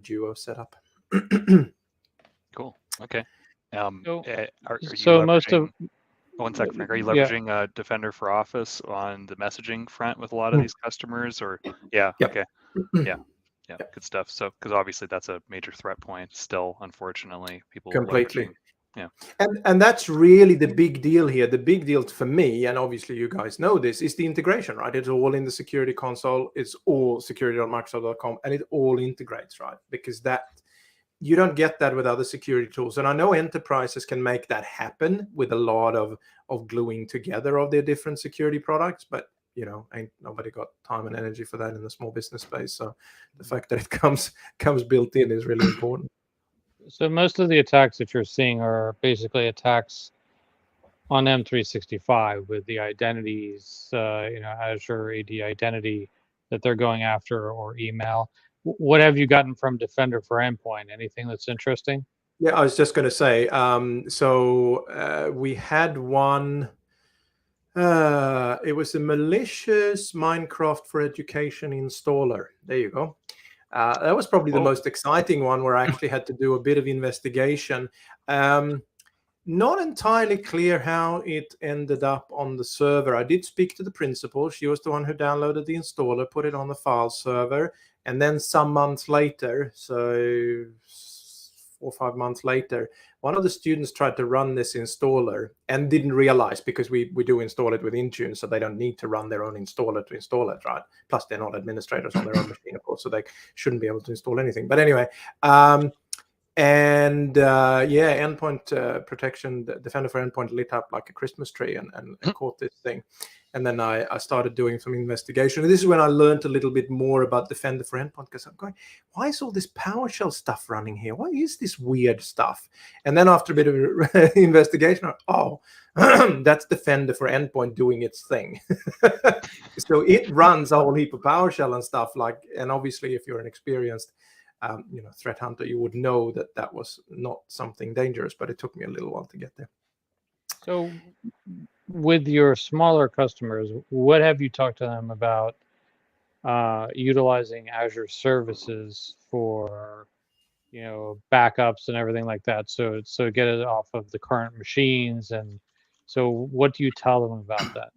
Duo setup. Cool. Okay. So most of. One second, Frank. Are you leveraging Defender for Office on the messaging front with a lot of these customers, or okay, yeah, good stuff. So, because obviously that's a major threat point still, unfortunately, people completely. Yeah, and that's really the big deal here. The big deal for me, and obviously you guys know this, is the integration, right? It's all in the security console. It's all security.microsoft.com, and it all integrates, right? Because you don't get that with other security tools. And I know enterprises can make that happen with a lot of gluing together of their different security products, but you know, ain't nobody got time and energy for that in the small business space. So the fact that it comes built in is really important. So most of the attacks that you're seeing are basically attacks on M365 with the identities, Azure AD identity that they're going after, or email. What have you gotten from Defender for Endpoint? Anything that's interesting? Yeah, I was just going to say, so we had one, it was a malicious Minecraft for Education installer. There you go. That was probably the Whoa. most exciting one where I actually had to do a bit of investigation. Not entirely clear how it ended up on the server. I did speak to the principal. She was the one who downloaded the installer, put it on the file server, and then some months later, so 4 or 5 months later, one of the students tried to run this installer and didn't realize, because we do install it with Intune, so they don't need to run their own installer to install it, right? Plus, they're not administrators on their own machine, of course, so they shouldn't be able to install anything. But anyway, endpoint protection, the Defender for Endpoint lit up like a Christmas tree and caught this thing. And then I started doing some investigation. And this is when I learned a little bit more about Defender for Endpoint, because I'm going, why is all this PowerShell stuff running here? What is this weird stuff? And then after a bit of investigation, that's Defender for Endpoint doing its thing. So it runs a whole heap of PowerShell and stuff like, and obviously if you're an experienced threat hunter, you would know that that was not something dangerous, but it took me a little while to get there. So with your smaller customers, what have you talked to them about utilizing Azure services for, backups and everything like that? So get it off of the current machines. And so what do you tell them about that?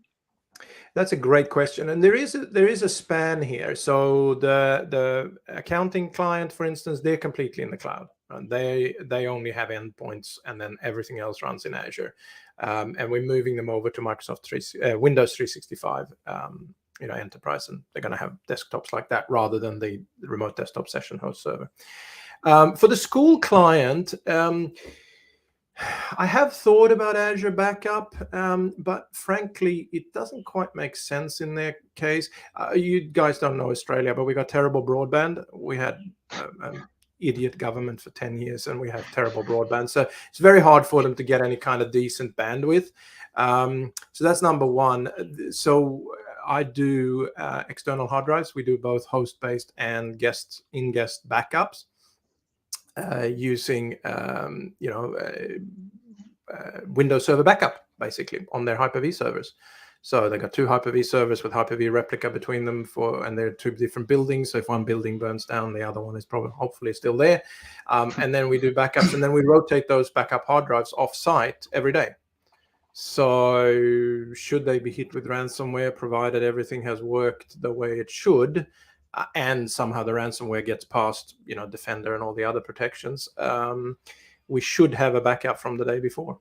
That's a great question, and there is a span here. So the accounting client, for instance, they're completely in the cloud. They only have endpoints, and then everything else runs in Azure. And we're moving them over to Windows 365, Enterprise, and they're going to have desktops like that rather than the remote desktop session host server. For the school client, I have thought about Azure Backup, but frankly, it doesn't quite make sense in their case. You guys don't know Australia, but we got terrible broadband. We had an idiot government for 10 years, and we have terrible broadband. So it's very hard for them to get any kind of decent bandwidth. So that's number one. So I do external hard drives. We do both host-based and in-guest backups. Using Windows Server Backup, basically, on their Hyper-V servers. So they got two Hyper-V servers with Hyper-V replica between them, and they're two different buildings. So if one building burns down, the other one is hopefully still there. And then we do backups, and then we rotate those backup hard drives off-site every day. So should they be hit with ransomware, provided everything has worked the way it should, and somehow the ransomware gets past, Defender and all the other protections, we should have a backup from the day before,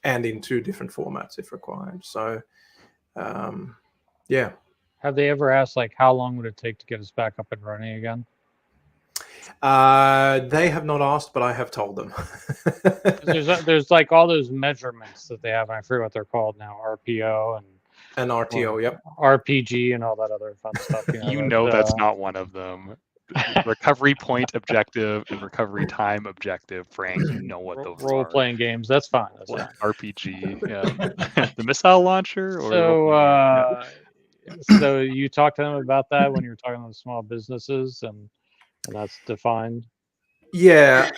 and in two different formats if required. So, yeah. Have they ever asked, like, how long would it take to get us back up and running again? They have not asked, but I have told them. there's like all those measurements that they have, and I forget what they're called now, RPO and RTO, yep. RPG and all that other fun stuff. That's not one of them. Recovery point objective and recovery time objective, Frank. You know what those role-playing games. That's fine. RPG, yeah. The missile launcher. So you talked to them about that when you were talking to small businesses, and that's defined. Yeah.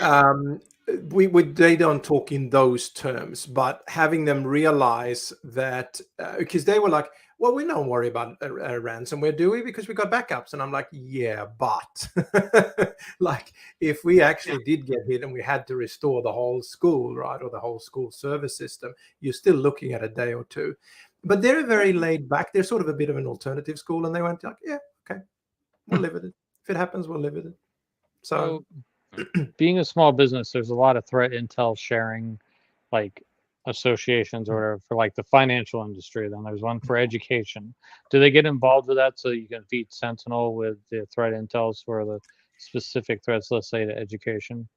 They don't talk in those terms, but having them realize that, because they were like, well, we don't worry about ransomware, do we? Because we got backups. And I'm like, yeah, but like if we actually did get hit and we had to restore the whole school, right, or the whole school service system, you're still looking at a day or two. But they're very laid back. They're sort of a bit of an alternative school, and they went like, yeah, okay, we'll live with it. If it happens, we'll live with it. So being a small business, there's a lot of threat intel sharing, like associations or whatever, for like the financial industry. Then there's one for education. Do they get involved with that so you can feed Sentinel with the threat intels for the specific threats, let's say, to education?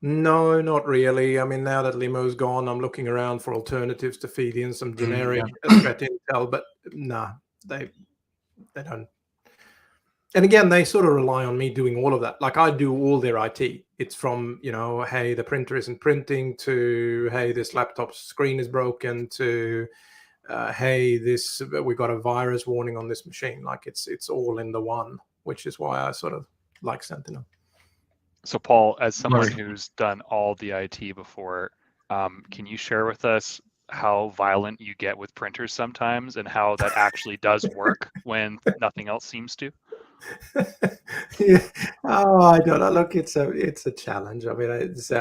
No, not really. I mean, now that Limo's gone, I'm looking around for alternatives to feed in some generic threat intel, but nah, they don't. And again, they sort of rely on me doing all of that. Like I do all their IT. It's from, hey, the printer isn't printing, to, hey, this laptop screen is broken, to, hey, we got a virus warning on this machine. Like it's all in the one, which is why I sort of like Sentinel. So Paul, as someone Sorry. who's done all the IT before, can you share with us how violent you get with printers sometimes and how that actually does work when nothing else seems to? Yeah. Oh, I don't know. Look, it's a challenge. I mean, it's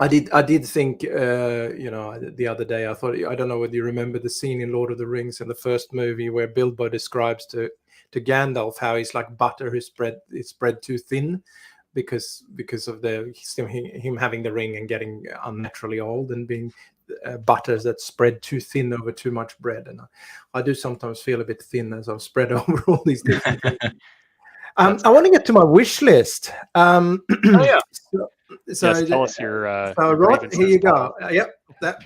I did think, the other day, I thought, I don't know whether you remember the scene in Lord of the Rings in the first movie where Bilbo describes to Gandalf how he's like butter who's spread too thin because of him having the ring and getting unnaturally old and being butters that spread too thin over too much bread. And I do sometimes feel a bit thin as I've spread over all these different things. I want to get to my wish list. Oh yeah. Yes, tell us your So Rod, here grievances, you Paul. go. Yep.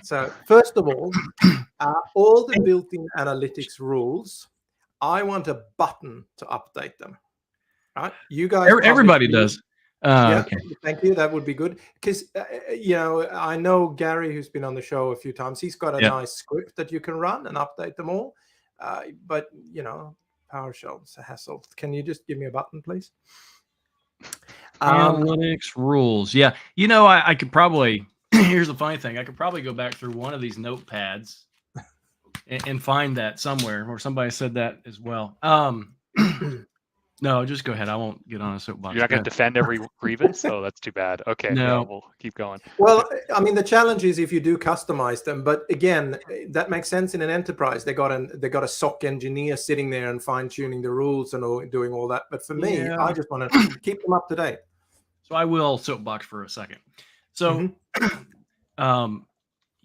So first of all the built-in analytics rules, I want a button to update them. Right? You guys, Everybody obviously- does. Yeah, Okay. thank you. That would be good because I know Gary, who's been on the show a few times. He's got a Yeah. nice script that you can run and update them all. But PowerShell's a hassle. Can you just give me a button, please? Analytics rules. Yeah. I could probably, here's the funny thing. I could probably go back through one of these notepads and find that somewhere, or somebody said that as well. No, just go ahead. I won't get on a soapbox. You're not going to defend every grievance? Oh, that's too bad. Okay, No. yeah, we'll keep going. Well, I mean, the challenge is if you do customize them, but again, that makes sense in an enterprise. They got a SOC engineer sitting there and fine tuning the rules and doing all that. But for me, Yeah. I just want to keep them up to date. So I will soapbox for a second. So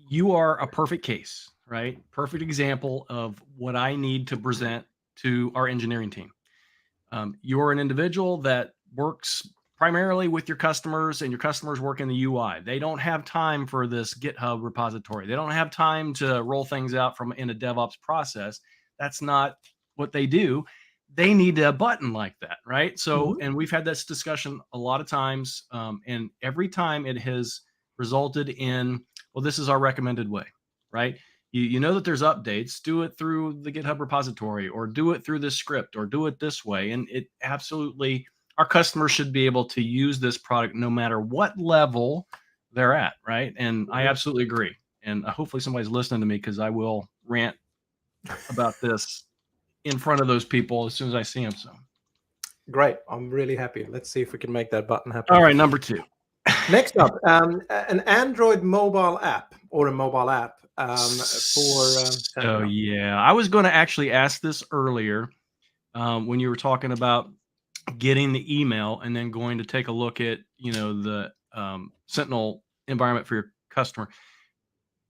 you are a perfect case, right? Perfect example of what I need to present to our engineering team. You're an individual that works primarily with your customers, and your customers work in the UI. They don't have time for this GitHub repository. They don't have time to roll things out in a DevOps process. That's not what they do. They need a button like that, right? So, and we've had this discussion a lot of times, and every time it has resulted in, well, this is our recommended way, right? You know that there's updates, do it through the GitHub repository, or do it through this script, or do it this way. And it absolutely, our customers should be able to use this product no matter what level they're at, right? And I absolutely agree. And hopefully somebody's listening to me, because I will rant about this in front of those people as soon as I see them. So Great. I'm really happy. Let's see if we can make that button happen. all right, number 2. Next up, an Android mobile app or a mobile app for. Oh yeah, I was going to actually ask this earlier when you were talking about getting the email and then going to take a look at the Sentinel environment for your customer.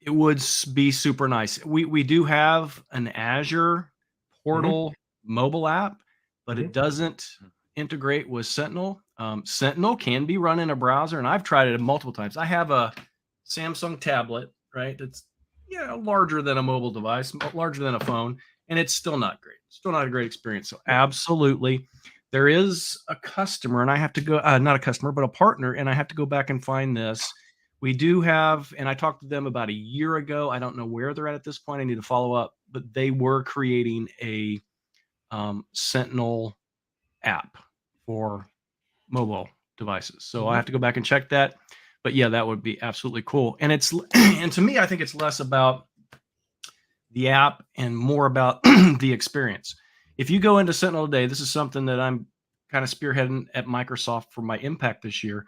It would be super nice. We do have an Azure portal mobile app, but it doesn't integrate with Sentinel. Sentinel can be run in a browser, and I've tried it multiple times. I have a Samsung tablet, right? It's larger than a mobile device, larger than a phone, and it's still not great. Still not a great experience. So absolutely, there is a customer, and I have to go, not a customer, but a partner, and I have to go back and find this. We do have, and I talked to them about a year ago. I don't know where they're at this point. I need to follow up, but they were creating a Sentinel app for mobile devices. So I have to go back and check that. But yeah, that would be absolutely cool. And and to me, I think it's less about the app and more about the experience. If you go into Sentinel today, this is something that I'm kind of spearheading at Microsoft for my impact this year,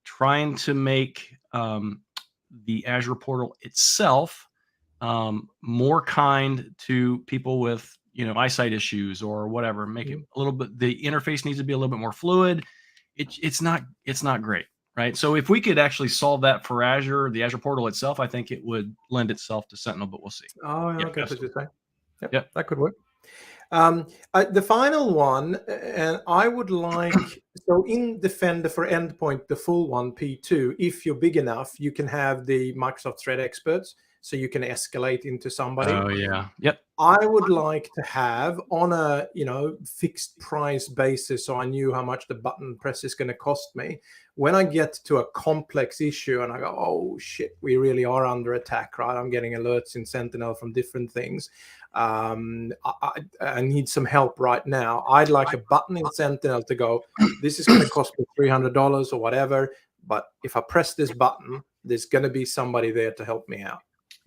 trying to make the Azure portal itself more kind to people with eyesight issues or whatever. Make it a little bit, the interface needs to be a little bit more fluid. It's not great, right? So if we could actually solve that for Azure, the Azure portal itself, I think it would lend itself to Sentinel, but we'll see. Oh, yeah, Yep, I get what you're saying. Yep. That could work. The final one, and I would like, so in Defender for Endpoint, the full one, P2, if you're big enough, you can have the Microsoft Threat Experts. so you can escalate into somebody. Oh yeah. Yep. I would like to have on a fixed price basis, so I knew how much the button press is going to cost me. When I get to a complex issue and I go, oh shit, we really are under attack, right? I'm getting alerts in Sentinel from different things. I need some help right now. I'd like a button in Sentinel to go, this is going to cost me $300 or whatever, but if I press this button, there's going to be somebody there to help me out.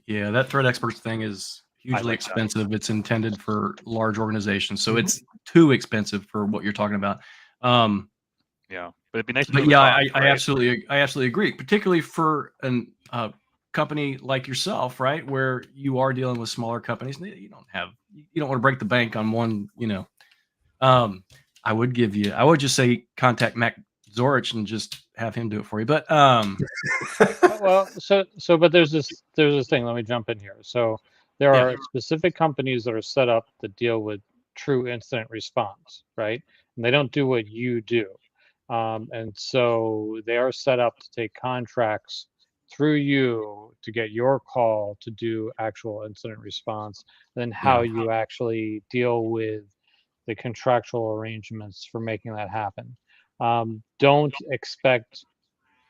Yeah, that threat experts thing is hugely like that. expensive. It's intended for large organizations, so it's too expensive for what you're talking about. Yeah, but it'd be nice. But yeah, I absolutely agree, particularly for a company like yourself, right, where you are dealing with smaller companies. You don't want to break the bank on one. I would just say contact Mac Zorich and just have him do it for you. But well, but there's this thing. Let me jump in here. So there are specific companies that are set up to deal with true incident response, right? And they don't do what you do. And so they are set up to take contracts through you to get your call to do actual incident response, then how you actually deal with the contractual arrangements for making that happen. Don't expect,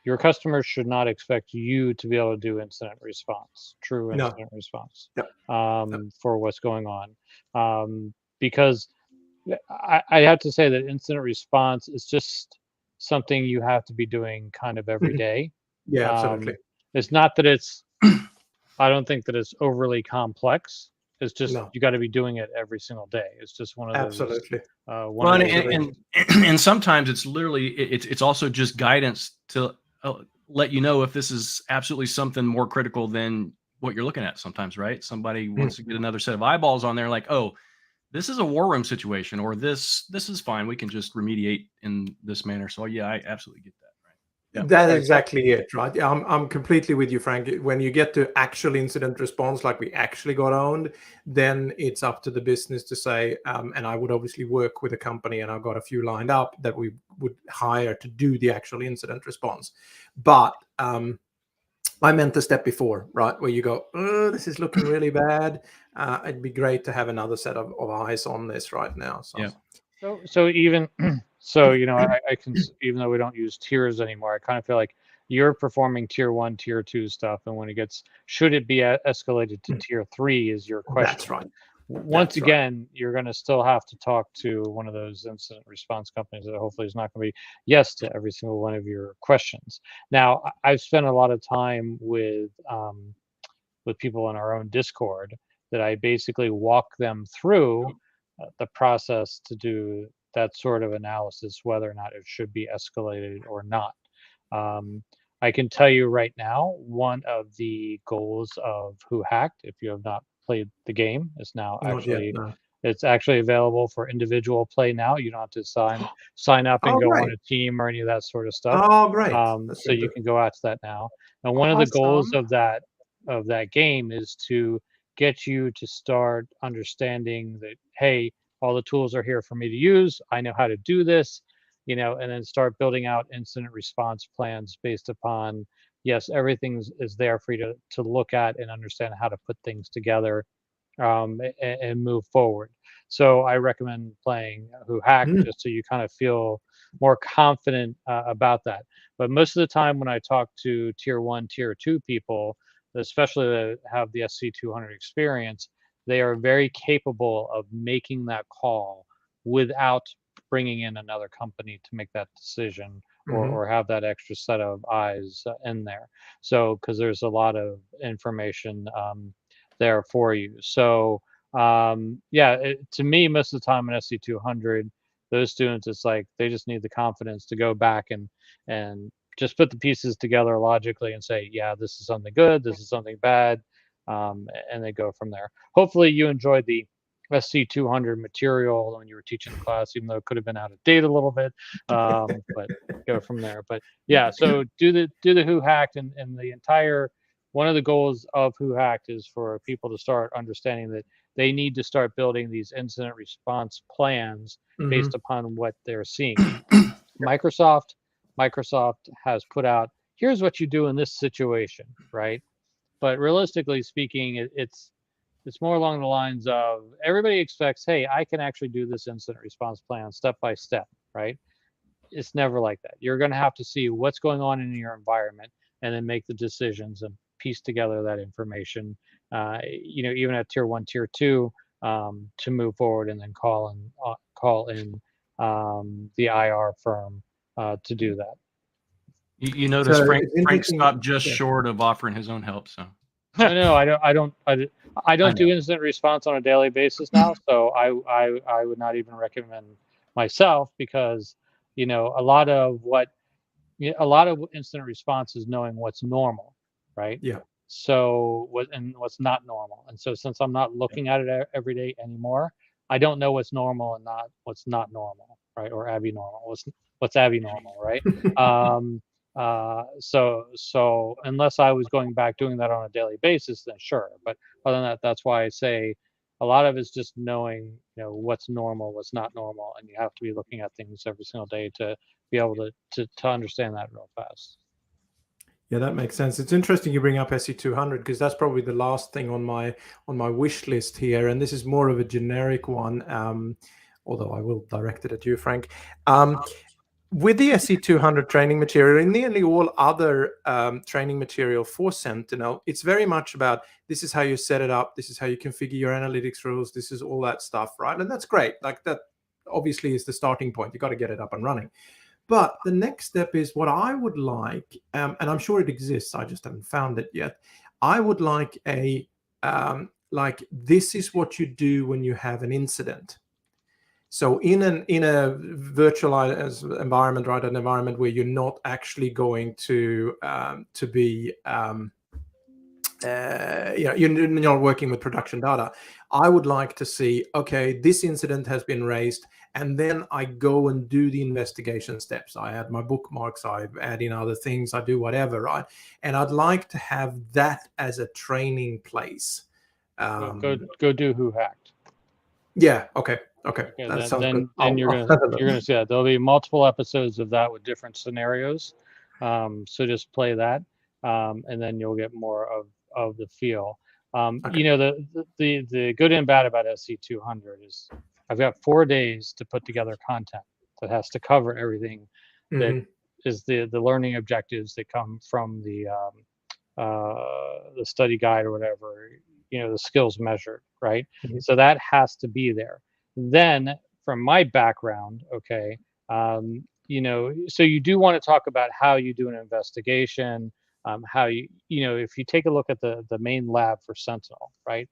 your customers should not expect you to be able to do incident response, true incident response for what's going on. Because I have to say that incident response is just something you have to be doing kind of every day. Yeah, absolutely. It's not that I don't think that it's overly complex. It's just you got to be doing it every single day. It's just one of those. Absolutely. And sometimes it's literally it's also just guidance to let you know if this is absolutely something more critical than what you're looking at. Sometimes, right? Somebody wants to get another set of eyeballs on there, like, oh, this is a war room situation, or this is fine. We can just remediate in this manner. So yeah, I absolutely get that. Yeah. That's exactly it, right? I'm completely with you, Frank. When you get to actual incident response, like we actually got owned, then it's up to the business to say, and I would obviously work with a company, and I've got a few lined up that we would hire to do the actual incident response. But I meant the step before, right? Where you go, oh, this is looking really bad. It'd be great to have another set of eyes on this right now. So. Yeah. So even so, I can, even though we don't use tiers anymore, I kind of feel like you're performing tier 1, tier 2 stuff, and when it gets, should it be escalated to tier 3 is your question. That's right. Once again, you're going to still have to talk to one of those incident response companies that hopefully is not going to be yes to every single one of your questions. Now, I've spent a lot of time with people in our own Discord that I basically walk them through the process to do that sort of analysis, whether or not it should be escalated or not. I can tell you right now, one of the goals of Who Hacked, if you have not played the game, is now actually it's actually available for individual play now. You don't have to sign up and go on a team or any of that sort of stuff. Oh, great! So you can go out to that now. And one of the goals of that game is to get you to start understanding that, hey, all the tools are here for me to use. I know how to do this, and then start building out incident response plans based upon, yes, everything is there for you to look at and understand how to put things together and move forward. So I recommend playing Who Hacked just so you kind of feel more confident about that. But most of the time when I talk to tier 1, tier 2 people, especially that have the SC200 experience, they are very capable of making that call without bringing in another company to make that decision or have that extra set of eyes in there. So, because there's a lot of information there for you. So, to me, most of the time in SC200, those students, it's like they just need the confidence to go back and just put the pieces together logically and say, yeah, this is something good, this is something bad, and they go from there. Hopefully you enjoyed the SC200 material when you were teaching the class, even though it could have been out of date a little bit, but go from there. But yeah, so do the Who Hacked, and the entire, one of the goals of Who Hacked is for people to start understanding that they need to start building these incident response plans based upon what they're seeing. Microsoft has put out, here's what you do in this situation, right? But realistically speaking, it's more along the lines of everybody expects, hey, I can actually do this incident response plan step by step, right? It's never like that. You're going to have to see what's going on in your environment and then make the decisions and piece together that information, even at tier 1, tier 2, to move forward and then call in the IR firm to do that. You notice So Frank it's interesting- stopped just yeah. short of offering his own help. So No, I don't know. do incident response on a daily basis now, so I would not even recommend myself, because a lot of incident response is knowing what's normal, right? Yeah. So what's not normal, and so since I'm not looking at it every day anymore, I don't know what's normal and what's not normal, right? Or abnormal. What's abnormal, right? So unless I was going back doing that on a daily basis, then sure. But other than that, that's why I say a lot of it's just knowing, what's normal, what's not normal, and you have to be looking at things every single day to be able to understand that real fast. Yeah, that makes sense. It's interesting you bring up SC200, because that's probably the last thing on my wish list here, and this is more of a generic one. Although I will direct it at you, Frank. With the SC200 training material and nearly all other training material for Sentinel, it's very much about this is how you set it up, this is how you configure your analytics rules, this is all that stuff, right? And that's great. Like, that obviously is the starting point. You got to get it up and running. But the next step is what I would like, and I'm sure it exists, I just haven't found it yet. I would like this is what you do when you have an incident. So in a virtualized environment, right, an environment where you're not actually going to be you're not working with production data, I would like to see, okay, this incident has been raised, and then I go and do the investigation steps. I add my bookmarks, I add in other things, I do whatever, right? And I'd like to have that as a training place. Go do Who Hacked. Yeah. Okay. That then sounds good. then you're gonna see that there'll be multiple episodes of that with different scenarios. So just play that, and then you'll get more of the feel. Okay. The good and bad about SC200 is I've got 4 days to put together content that has to cover everything that is the learning objectives that come from the study guide or whatever, the skills measured, right? So that has to be there. Then from my background, okay, so you do want to talk about how you do an investigation, how if you take a look at the main lab for Sentinel, right?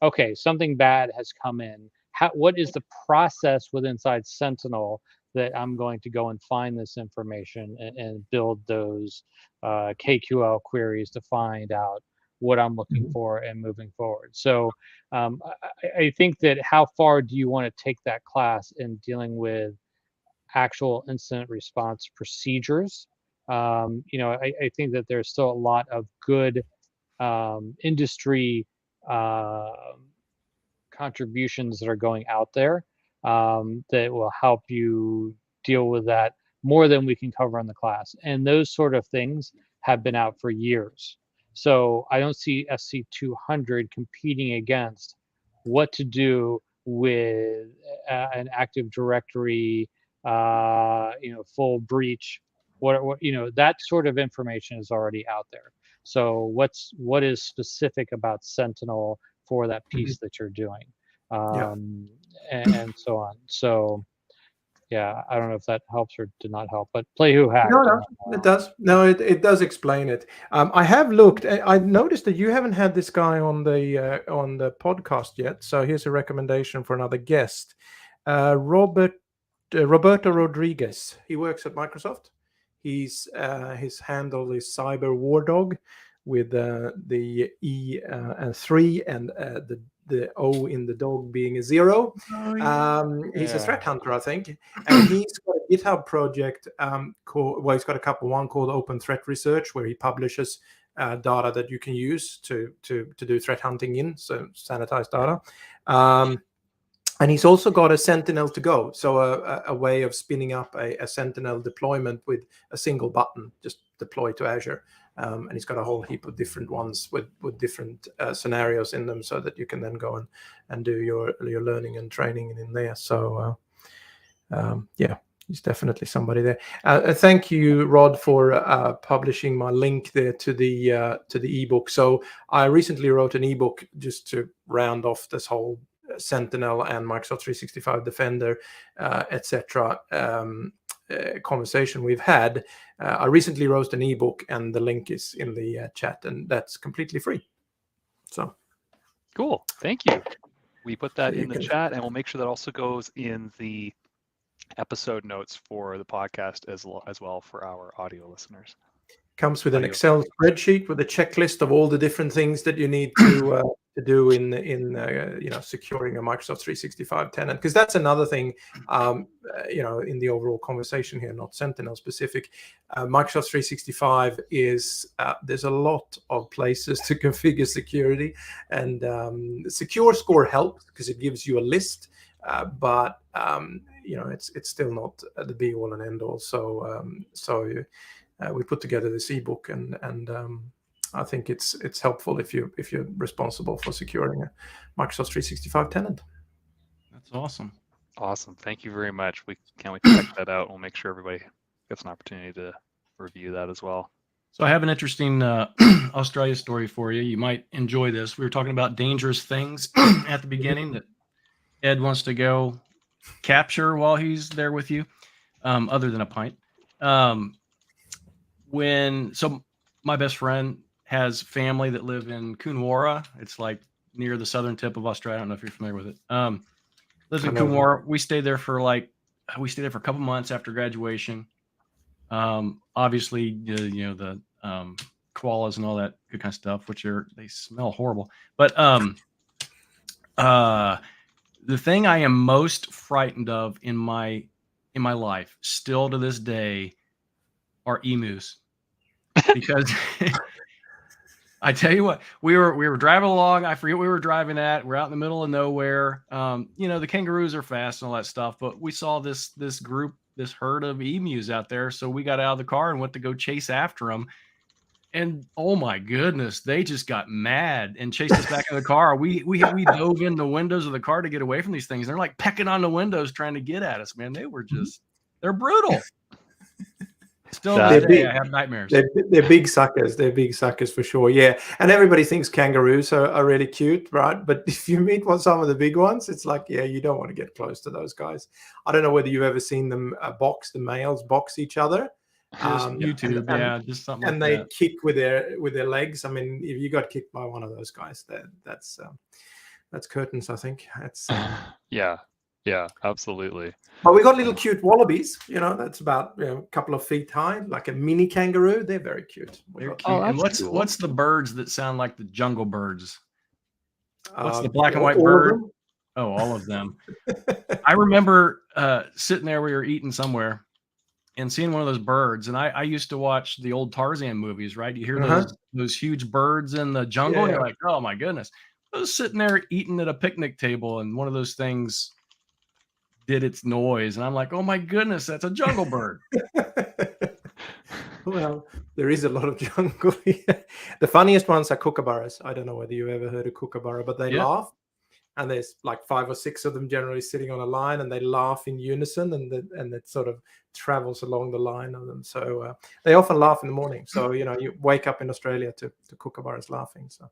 Okay, something bad has come in. What is the process inside Sentinel that I'm going to go and find this information and build those KQL queries to find out what I'm looking for and moving forward. So I think that how far do you want to take that class in dealing with actual incident response procedures? I think that there's still a lot of good industry contributions that are going out there that will help you deal with that more than we can cover in the class. And those sort of things have been out for years. So I don't see SC200 competing against what to do with an Active Directory, full breach. What that sort of information is already out there. So what is specific about Sentinel for that piece that you're doing, and so on. So yeah, I don't know if that helps or did not help, but play Who Hacked. No, it does. No, it does explain it. I have looked. I noticed that you haven't had this guy on the podcast yet. So here's a recommendation for another guest, Roberto Rodriguez. He works at Microsoft. His handle is Cyber War Dog, with the E and 3 and the O in the dog being a 0. He's a threat hunter, I think, and he's got a GitHub project he's got a couple. One called Open Threat Research, where he publishes data that you can use to do threat hunting in, so sanitized data. And he's also got a Sentinel to go, so a way of spinning up a Sentinel deployment with a single button, just deploy to Azure. and it's got a whole heap of different ones with different scenarios in them, so that you can then go and do your learning and training in there. So yeah, he's definitely somebody there. Thank you, Rod, for publishing my link there to the ebook. So I recently wrote an ebook just to round off this whole Sentinel and Microsoft 365 Defender, etc. Conversation we've had. I recently wrote an ebook, and the link is in the chat, and that's completely free. So Cool. Thank you. We put that So you in the can- chat, and we'll make sure that also goes in the episode notes for the podcast as well for our audio listeners. comes with an Audio. Excel spreadsheet with a checklist of all the different things that you need to do in securing a Microsoft 365 tenant, because that's another thing in the overall conversation here, not Sentinel specific. Microsoft 365 is there's a lot of places to configure security, and Secure Score helps because it gives you a list, but it's still not the be all and end all. So we put together this ebook, and I think it's helpful if you're responsible for securing a Microsoft 365 tenant. That's awesome. Awesome. Thank you very much. We can't wait to check that out. We'll make sure everybody gets an opportunity to review that as well. So I have an interesting Australia story for you. You might enjoy this. We were talking about dangerous things at the beginning that Ed wants to go capture while he's there with you, other than a pint. So my best friend has family that live in Coonawarra. It's like near the southern tip of Australia. I don't know if you're familiar with it. Lives in Coonawarra. We stayed there for a couple months after graduation. Obviously, the koalas and all that good kind of stuff, which they smell horrible. But the thing I am most frightened of in my life, still to this day, are emus. Because I tell you what, we were driving along. I forget what we were driving at. We're out in the middle of nowhere. The kangaroos are fast and all that stuff, but we saw this herd of emus out there. So we got out of the car and went to go chase after them. And oh my goodness, they just got mad and chased us back in the car. We dove in the windows of the car to get away from these things. They're like pecking on the windows trying to get at us, man. They're brutal. Still, I have nightmares. They're big suckers. They're big suckers for sure. Yeah, and everybody thinks kangaroos are really cute, right? But if you meet some of the big ones, it's like, yeah, you don't want to get close to those guys. I don't know whether you've ever seen them the males box each other. YouTube, just something. And they kick with their legs. I mean, if you got kicked by one of those guys, that's curtains. I think that's Yeah, absolutely. But we got little cute wallabies, that's about a couple of feet high, like a mini kangaroo. They're very cute. And what's the birds that sound like the jungle birds? What's the black and white bird? Oh, all of them. I remember sitting there, we were eating somewhere and seeing one of those birds. And I used to watch the old Tarzan movies, right? You hear those huge birds in the jungle, and you're like, oh my goodness. I was sitting there eating at a picnic table, and one of those things did its noise, and I'm like, oh my goodness, that's a jungle bird. Well, there is a lot of jungle here. The funniest ones are kookaburras. I don't know whether you've ever heard of kookaburra, but they laugh, and there's like 5 or 6 of them generally sitting on a line, and they laugh in unison, and it sort of travels along the line of them. So they often laugh in the morning. So you wake up in Australia to kookaburras laughing. So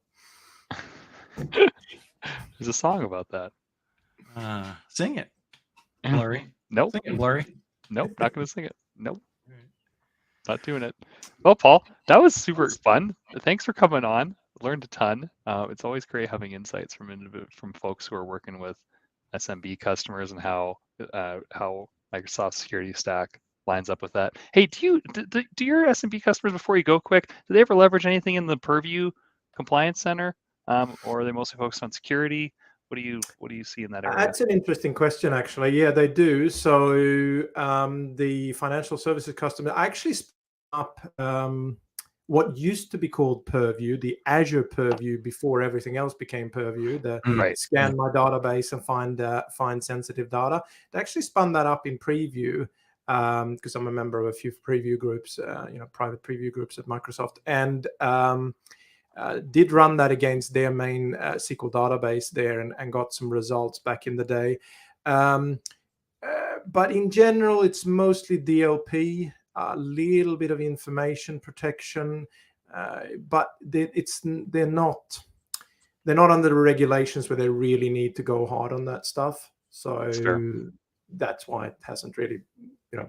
there's a song about that. Sing it, Blurry. Nope. Sing it, Blurry. Nope, not going to sing it. Nope. Not doing it. Well, Paul, that was super fun. Thanks for coming on. Learned a ton. It's always great having insights from folks who are working with SMB customers and how Microsoft Security Stack lines up with that. Hey, do your SMB customers, before you go quick, do they ever leverage anything in the Purview Compliance Center, or are they mostly focused on security? What do you see in that area? That's an interesting question, actually. Yeah, they do. So the financial services customer actually spun up what used to be called Purview, the Azure Purview before everything else became Purview. Scan my database and find sensitive data. They actually spun that up in Preview. because I'm a member of a few preview groups, private preview groups at Microsoft, and did run that against their main SQL database there and got some results back in the day. But in general, it's mostly DLP, a little bit of information protection, but they're not under the regulations where they really need to go hard on that stuff. So that's why it hasn't really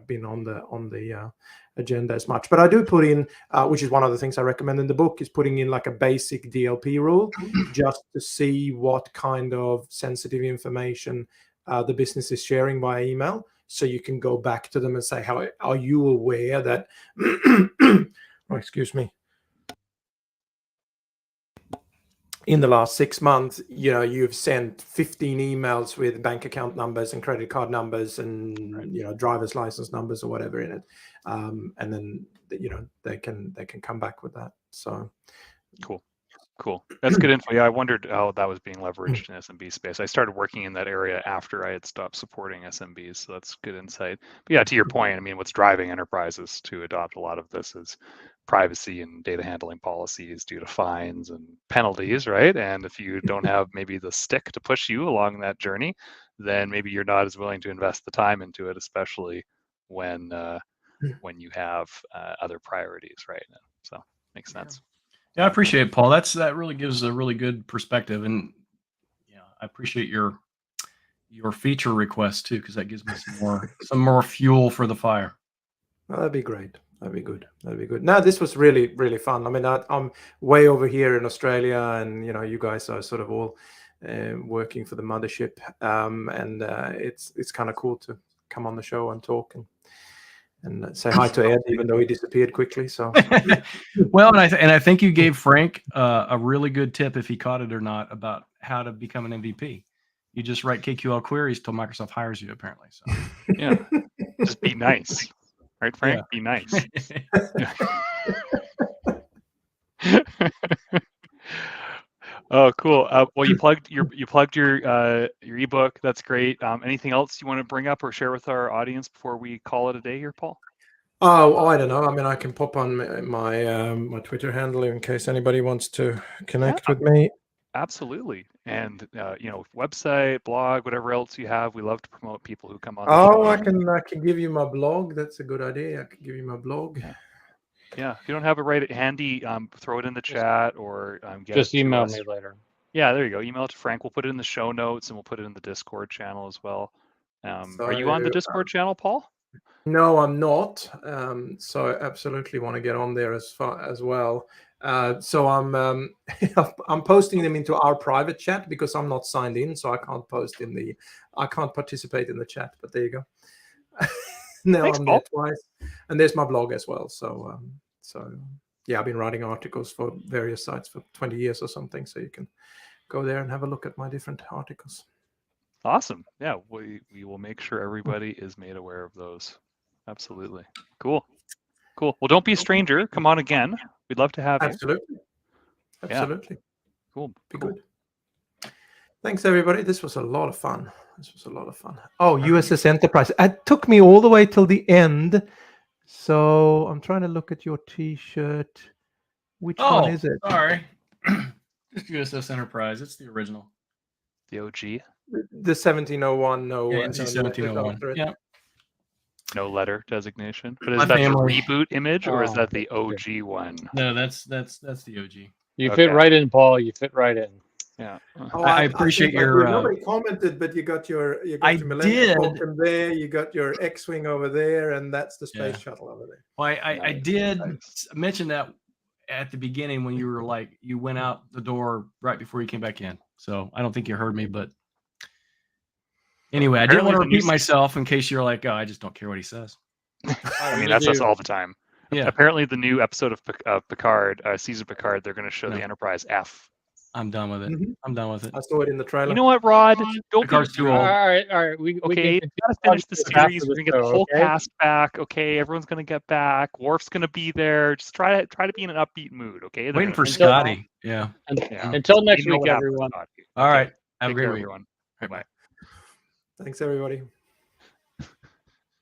been on the agenda as much. But I do put in, which is one of the things I recommend in the book, is putting in like a basic DLP rule just to see what kind of sensitive information the business is sharing by email. So you can go back to them and say, "How are you aware that?" Oh, excuse me. In the last 6 months, you've sent 15 emails with bank account numbers and credit card numbers and driver's license numbers or whatever in it, and then they can come back with that. So cool. That's good info. Yeah, I wondered how that was being leveraged in SMB space. I started working in that area after I had stopped supporting SMBs, so that's good insight. But yeah, to your point, I mean, what's driving enterprises to adopt a lot of this is privacy and data handling policies due to fines and penalties, right? And if you don't have maybe the stick to push you along that journey, then maybe you're not as willing to invest the time into it, especially when you have other priorities, right? So makes sense. Yeah, I appreciate it, Paul. That really gives a really good perspective, and I appreciate your feature request too, because that gives me some more fuel for the fire. Well, that'd be great. That'd be good. No, this was really, really fun. I mean, I'm way over here in Australia, and you guys are sort of all working for the mothership, and it's kind of cool to come on the show and talk and say hi to Ed, even though he disappeared quickly. So, well, and I think you gave Frank a really good tip, if he caught it or not, about how to become an MVP. You just write KQL queries till Microsoft hires you, apparently. So, yeah, just be nice, right, Frank? Yeah. Be nice. Oh, cool. Well, you plugged your ebook. That's great. Anything else you want to bring up or share with our audience before we call it a day here, Paul? Oh, I don't know. I mean, I can pop on my my Twitter handle in case anybody wants to connect with me. Absolutely. And website, blog, whatever else you have, we love to promote people who come on. Oh, I can give you my blog. That's a good idea. I can give you my blog. Yeah, if you don't have it right handy, throw it in the chat or just email me later. Yeah, there you go. Email it to Frank. We'll put it in the show notes and we'll put it in the Discord channel as well. Are you on the Discord channel, Paul? No, I'm not. So I absolutely want to get on there as well. So I'm I'm posting them into our private chat because I'm not signed in, so I can't participate in the chat. But there you go. Now Thanks, I'm Paul. there twice, and there's my blog as well. So yeah, I've been writing articles for various sites for 20 years or something. So you can go there and have a look at my different articles. Awesome. Yeah, we will make sure everybody is made aware of those. Absolutely. Cool. Well, don't be a stranger. Come on again. We'd love to have you. Absolutely. Yeah. Cool. Good. Thanks, everybody. This was a lot of fun. Oh, USS Enterprise. It took me all the way till the end. So I'm trying to look at your T-shirt. Which one is it? Sorry. Just USS Enterprise. It's the original. The OG. The 1701. No. Yeah, NC 1701. Yeah. No letter designation. But is that the reboot image or is that the OG one? No, that's the OG. You fit right in, Paul. You fit right in. Yeah. Oh, I appreciate your. Nobody commented, but you got your Millennium Falcon there. You got your X-wing over there, and that's the space shuttle over there. Well, I did mention that at the beginning when you were like you went out the door right before you came back in. So I don't think you heard me, but anyway, I didn't want to repeat myself in case you're like, oh, I just don't care what he says. I mean, that's us all the time. Yeah. Apparently, the new episode of Picard, season Picard, they're going to show the Enterprise F. I'm done with it. Mm-hmm. I'm done with it. I saw it in the trailer. You know what, Rod? Don't be too old. All right. We gotta finish the series. We're gonna get the whole cast back. Okay, everyone's gonna get back. Worf's gonna be there. Just try to be in an upbeat mood. Okay. Waiting for Scotty. Yeah. Until next week, everyone. All right. Have a great week, everyone. Bye. Thanks, everybody.